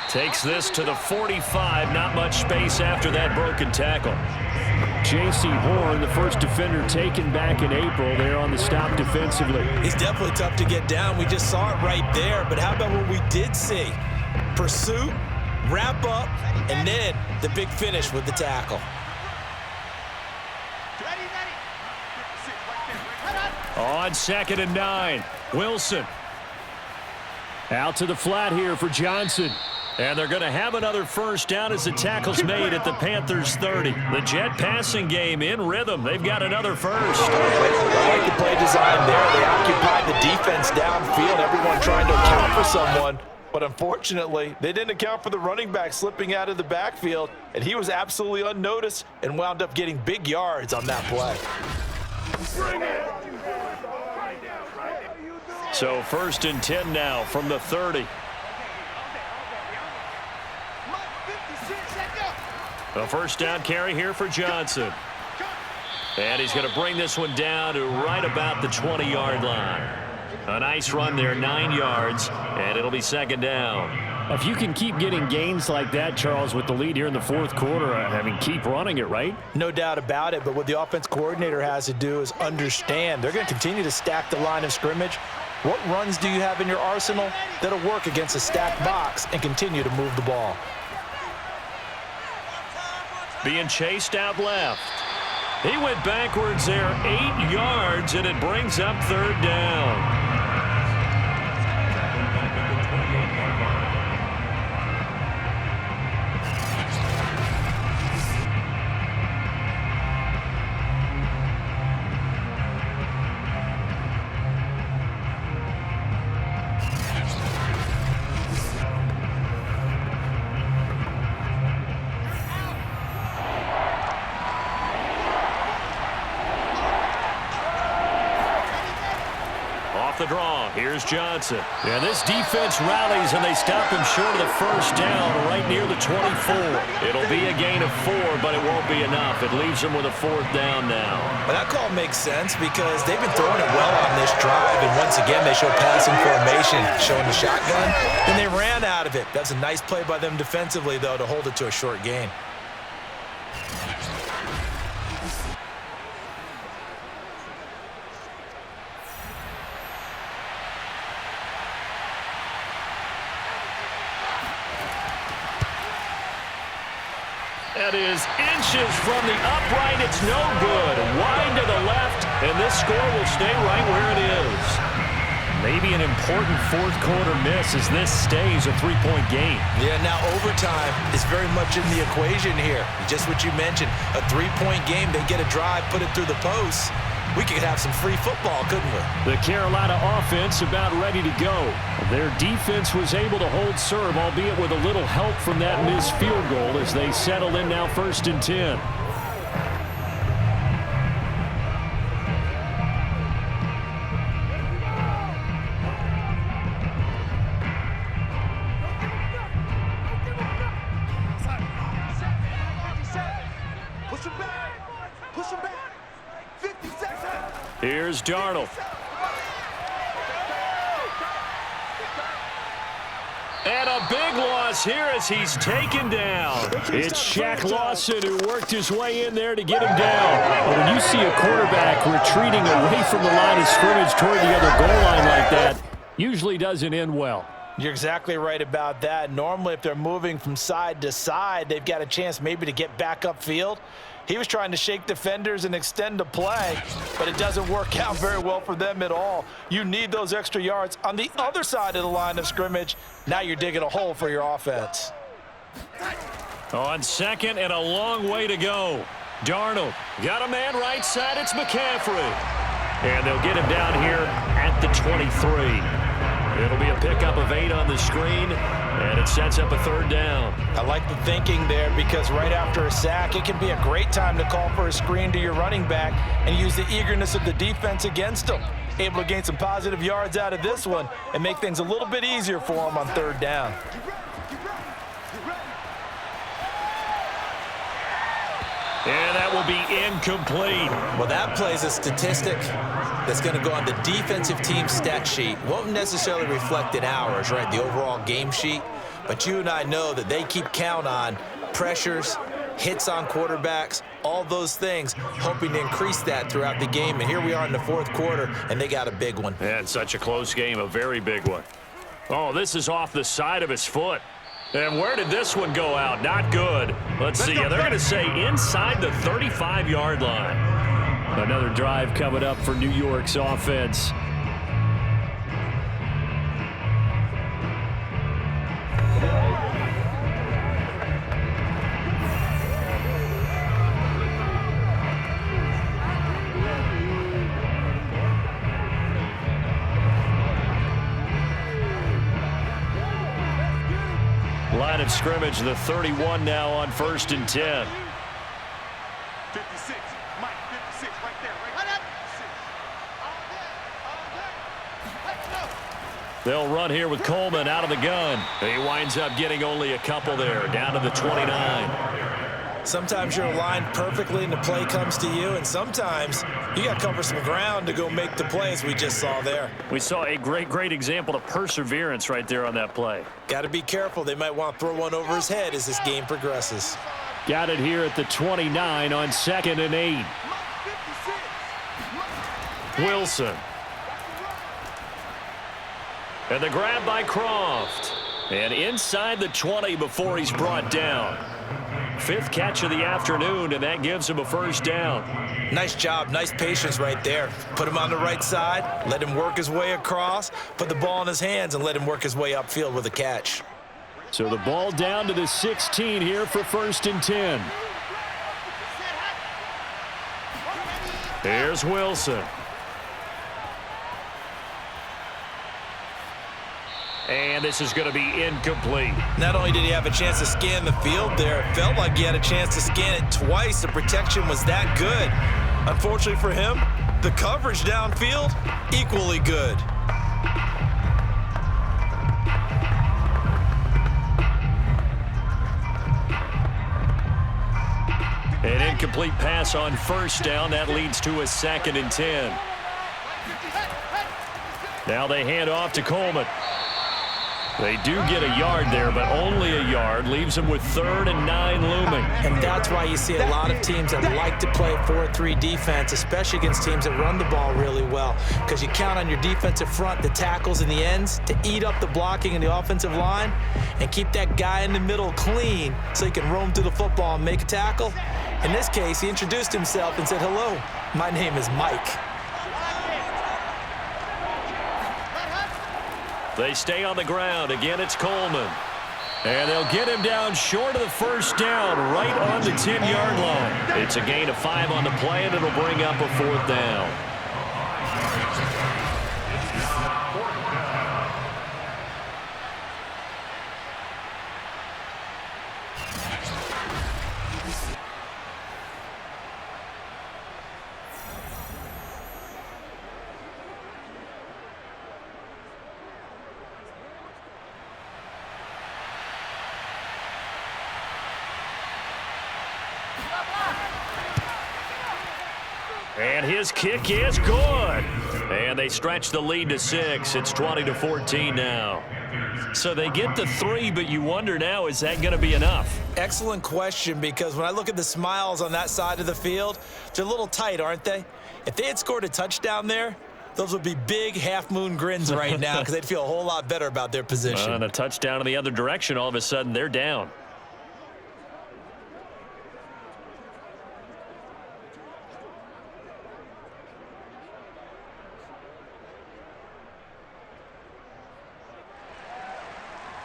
Takes this to the 45. Not much space after that broken tackle. J.C. Horn, the first defender taken back in April. There on the stop defensively. He's definitely tough to get down. We just saw it right there. But how about what we did see? Pursuit, wrap up, and then the big finish with the tackle. On 2nd and 9. Wilson. Out to the flat here for Johnson. And they're going to have another 1st down as the tackle's made at the Panthers 30. The Jet passing game in rhythm. They've got another 1st. I like the play design there. They occupied the defense downfield, everyone trying to account for someone. But unfortunately, they didn't account for the running back slipping out of the backfield, and he was absolutely unnoticed and wound up getting big yards on that play. So 1st and 10 now from the 30. A 1st down carry here for Johnson. And he's going to bring this one down to right about the 20-yard line. A nice run there, 9 yards, and it'll be 2nd down. If you can keep getting gains like that, Charles, with the lead here in the 4th quarter, I mean, keep running it, right? No doubt about it, but what the offense coordinator has to do is understand they're going to continue to stack the line of scrimmage. What runs do you have in your arsenal that'll work against a stacked box and continue to move the ball? Being chased out left. He went backwards there, 8 yards, and it brings up 3rd down. The draw. Here's Johnson. And this defense rallies, and they stop him short of the 1st down right near the 24. It'll be a gain of 4, but it won't be enough. It leaves them with a 4th down now. Well, that call makes sense because they've been throwing it well on this drive, and once again they show passing formation, showing the shotgun, and they ran out of it. That's a nice play by them defensively, though, to hold it to a short gain. That is inches from the upright. It's no good. Wide to the left, and this score will stay right where it is. Maybe an important fourth-quarter miss as this stays a three-point game. Yeah, now overtime is very much in the equation here. Just what you mentioned, a three-point game. They get a drive, put it through the posts. We could have some free football, couldn't we? The Carolina offense about ready to go. Their defense was able to hold serve, albeit with a little help from that missed field goal as they settle in now 1st and 10. Here's Darnold. And a big loss here as he's taken down. It's Shaq Lawson who worked his way in there to get him down. But when you see a quarterback retreating away from the line of scrimmage toward the other goal line like that, usually doesn't end well. You're exactly right about that. Normally, if they're moving from side to side, they've got a chance maybe to get back upfield. He was trying to shake defenders and extend the play, but it doesn't work out very well for them at all. You need those extra yards on the other side of the line of scrimmage. Now you're digging a hole for your offense. On second and a long way to go. Darnold got a man right side. It's McCaffrey. And they'll get him down here at the 23. It'll be a pickup of 8 on the screen, and it sets up a 3rd down. I like the thinking there because right after a sack, it can be a great time to call for a screen to your running back and use the eagerness of the defense against them. Able to gain some positive yards out of this one and make things a little bit easier for them on 3rd down. And that will be incomplete. Well, that plays a statistic that's going to go on the defensive team stat sheet. Won't necessarily reflect in ours, right, the overall game sheet. But you and I know that they keep count on pressures, hits on quarterbacks, all those things, hoping to increase that throughout the game. And here we are in the 4th quarter, and they got a big one. And such a close game, a very big one. Oh, this is off the side of his foot. And where did this one go out? Not good. Let's see. They're going to say inside the 35-yard line. Another drive coming up for New York's offense. Line of scrimmage, the 31 now on 1st and 10. 56, Mike, 56, right there, right there. They'll run here with Coleman out of the gun. He winds up getting only a couple there, down to the 29. Sometimes you're aligned perfectly and the play comes to you, and sometimes you got to cover some ground to go make the play, as we just saw there. We saw a great example of perseverance right there on that play. Got to be careful. They might want to throw one over his head as this game progresses. Got it here at the 29 on 2nd and 8. Wilson. And the grab by Croft. And inside the 20 before he's brought down. 5th catch of the afternoon, and that gives him a 1st down. Nice job, nice patience right there. Put him on the right side, let him work his way across, put the ball in his hands, and let him work his way upfield with a catch. So the ball down to the 16 here for 1st and 10. Here's Wilson. And this is going to be incomplete. Not only did he have a chance to scan the field there, it felt like he had a chance to scan it twice. The protection was that good. Unfortunately for him, the coverage downfield, equally good. An incomplete pass on 1st down. That leads to a 2nd and 10. Now they hand off to Coleman. They do get a yard there, but only a yard. Leaves them with 3rd and 9 looming. And that's why you see a lot of teams that like to play 4-3 defense, especially against teams that run the ball really well, because you count on your defensive front, the tackles and the ends, to eat up the blocking in the offensive line and keep that guy in the middle clean so he can roam through the football and make a tackle. In this case, he introduced himself and said, "Hello, my name is Mike." They stay on the ground. Again, it's Coleman. And they'll get him down short of the first down, right on the 10-yard line. It's a gain of 5 on the play, and it'll bring up a 4th down. And his kick is good. And they stretch the lead to 6. It's 20-14 now. So they get the 3, but you wonder now, is that going to be enough? Excellent question, because when I look at the smiles on that side of the field, they're a little tight, aren't they? If they had scored a touchdown there, those would be big half-moon grins right now because they'd feel a whole lot better about their position. And a touchdown in the other direction, all of a sudden they're down.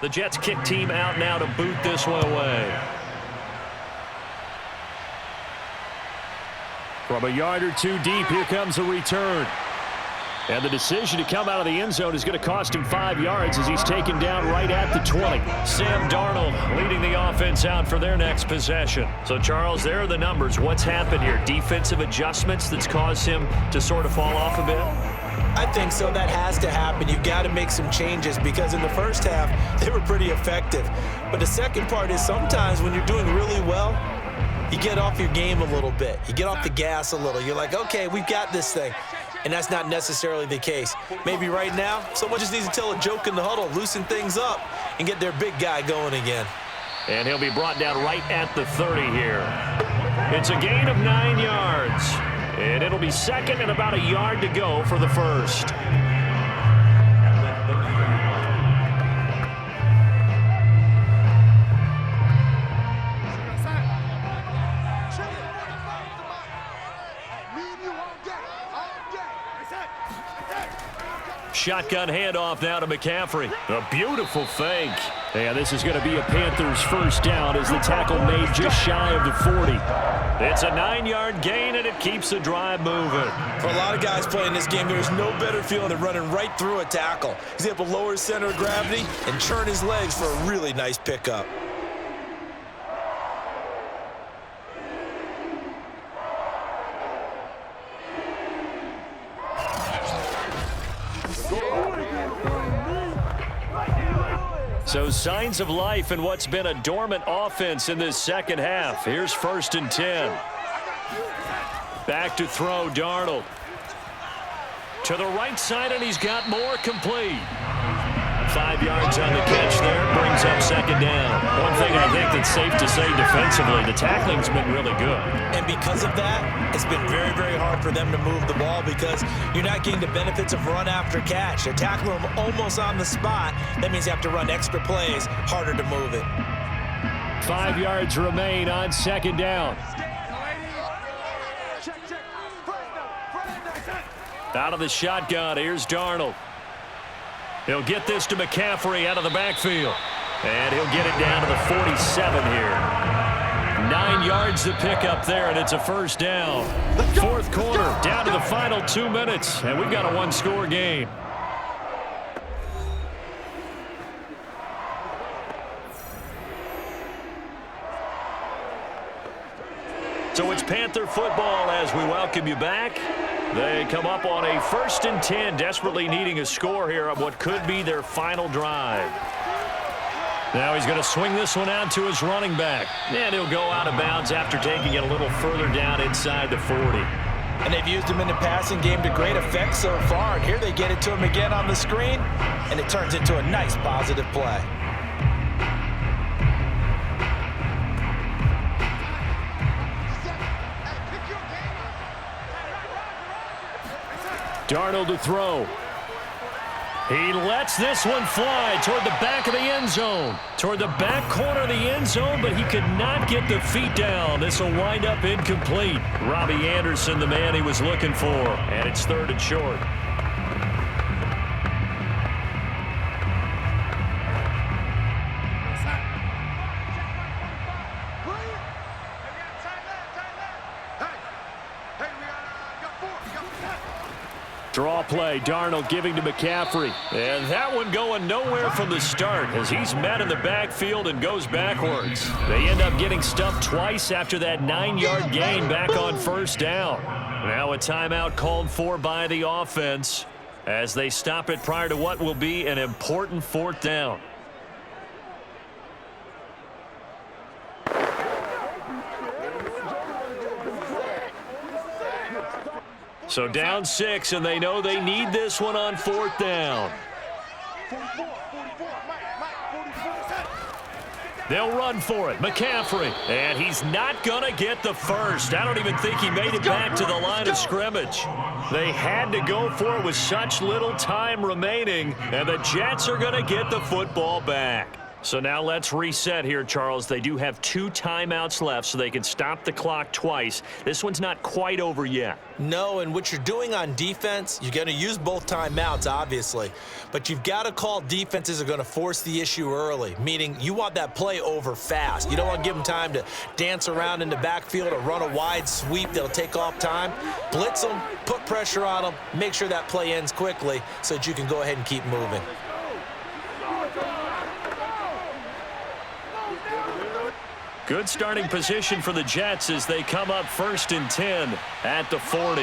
The Jets kick team out now to boot this one away. From a yard or 2 deep, here comes a return. And the decision to come out of the end zone is going to cost him 5 yards as he's taken down right at the 20. Sam Darnold leading the offense out for their next possession. So, Charles, there are the numbers. What's happened here? Defensive adjustments that's caused him to sort of fall off a bit? I think so. That has to happen. You've got to make some changes because in the first half, they were pretty effective. But the second part is sometimes when you're doing really well, you get off your game a little bit. You get off the gas a little. You're like, okay, we've got this thing. And that's not necessarily the case. Maybe right now, someone just needs to tell a joke in the huddle, loosen things up, and get their big guy going again. And he'll be brought down right at the 30 here. It's a gain of 9 yards. And it'll be 2nd and about a yard to go for the first. Shotgun handoff now to McCaffrey. A beautiful fake. And this is going to be a Panthers first down as the tackle made just shy of the 40. It's a 9-yard gain, and it keeps the drive moving. For a lot of guys playing this game, there's no better feeling than running right through a tackle. He's able to lower his center of gravity and churn his legs for a really nice pickup. So signs of life in what's been a dormant offense in this second half. Here's 1st and 10. Back to throw, Darnold. To the right side, and he's got more, complete. 5 yards on the catch there, brings up 2nd down. One thing I think that's safe to say defensively, the tackling's been really good. And because of that, it's been very, very hard for them to move the ball because you're not getting the benefits of run after catch. They're tackling them almost on the spot. That means you have to run extra plays, harder to move it. 5 yards remain on 2nd down. Out of the shotgun, here's Darnold. He'll get this to McCaffrey out of the backfield. And he'll get it down to the 47 here. 9 yards to pick up there, and it's a first down. 4th quarter, down to the final 2 minutes, and we've got a 1-score game. So it's Panther football as we welcome you back. They come up on a 1st and 10, desperately needing a score here on what could be their final drive. Now he's going to swing this one out to his running back. And he'll go out of bounds after taking it a little further down inside the 40. And they've used him in the passing game to great effect so far. And here they get it to him again on the screen, and it turns into a nice positive play. Darnold to throw. He lets this one fly toward the back of the end zone. Toward the back corner of the end zone, but he could not get the feet down. This will wind up incomplete. Robbie Anderson, the man he was looking for. And it's 3rd and short. Draw play, Darnold giving to McCaffrey. And that one going nowhere from the start as he's met in the backfield and goes backwards. They end up getting stuffed twice after that 9-yard gain back on 1st down. Now a timeout called for by the offense as they stop it prior to what will be an important 4th down. So down 6, and they know they need this one on 4th down. They'll run for it. McCaffrey, and he's not going to get the first. I don't even think he made it back to the line of scrimmage. They had to go for it with such little time remaining, and the Jets are going to get the football back. So now let's reset here, Charles. They do have 2 timeouts left, so they can stop the clock twice. This one's not quite over yet. No, and what you're doing on defense, you're going to use both timeouts, obviously. But you've got to call defenses are going to force the issue early, meaning you want that play over fast. You don't want to give them time to dance around in the backfield or run a wide sweep that'll take off time. Blitz them, put pressure on them, make sure that play ends quickly so that you can go ahead and keep moving. Good starting position for the Jets as they come up 1st and 10 at the 40.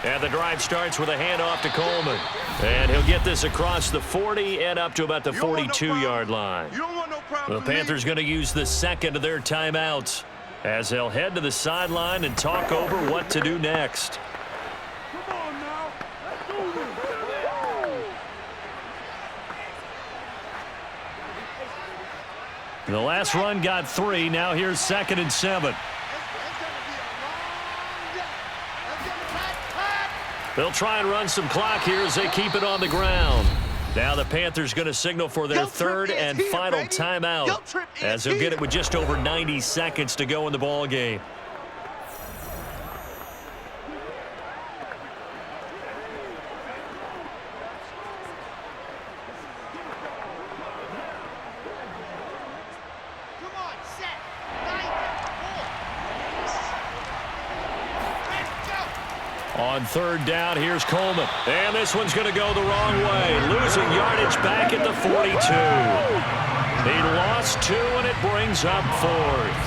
And the drive starts with a handoff to Coleman. And he'll get this across the 40 and up to about the 42-yard line. The Panthers going to use the 2nd of their timeouts as they'll head to the sideline and talk over what to do next. The last run got 3. Now here's 2nd and 7. They'll try and run some clock here as they keep it on the ground. Now the Panthers going to signal for their 3rd and final timeout as they'll get it with just over 90 seconds to go in the ball game. On 3rd down, here's Coleman. And this one's going to go the wrong way. Losing yardage back at the 42. He lost 2, and it brings up 4th.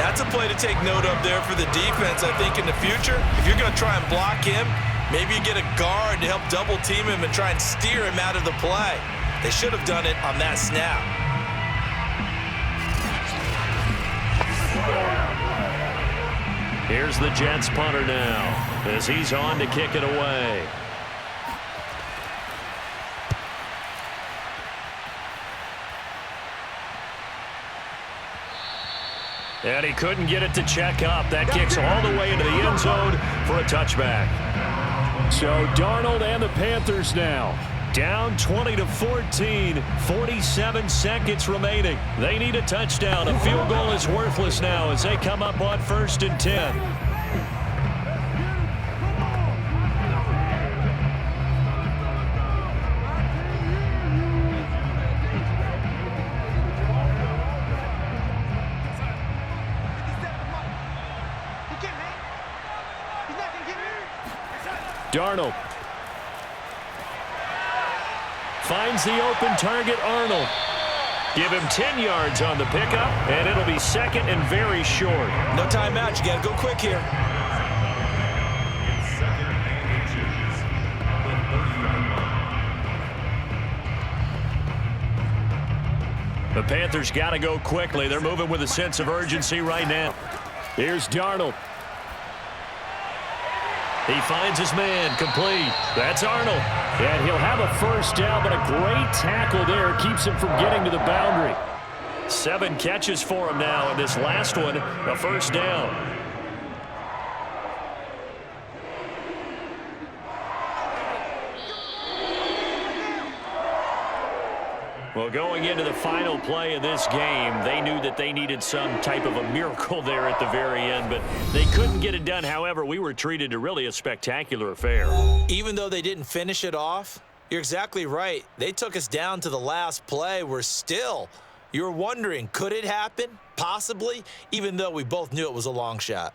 That's a play to take note of there for the defense, I think, in the future. If you're going to try and block him, maybe you get a guard to help double-team him and try and steer him out of the play. They should have done it on that snap. Here's the Jets punter now as he's on to kick it away. And he couldn't get it to check up. That kicks all the way into the end zone for a touchback. So Darnold and the Panthers now down 20-14, 47 seconds remaining. They need a touchdown. A field goal is worthless now as they come up on 1st and 10. Darnold finds the open target, Arnold. Give him 10 yards on the pickup, and it'll be 2nd and very short. No timeout. You got to go quick here. The Panthers got to go quickly. They're moving with a sense of urgency right now. Here's Darnold. He finds his man, complete. That's Arnold. And he'll have a first down, but a great tackle there keeps him from getting to the boundary. 7 catches for him now, and this last one, a first down. Well, going into the final play of this game, they knew that they needed some type of a miracle there at the very end, but they couldn't get it done. However, we were treated to really a spectacular affair. Even though they didn't finish it off, you're exactly right. They took us down to the last play. You're wondering, could it happen? Possibly, even though we both knew it was a long shot.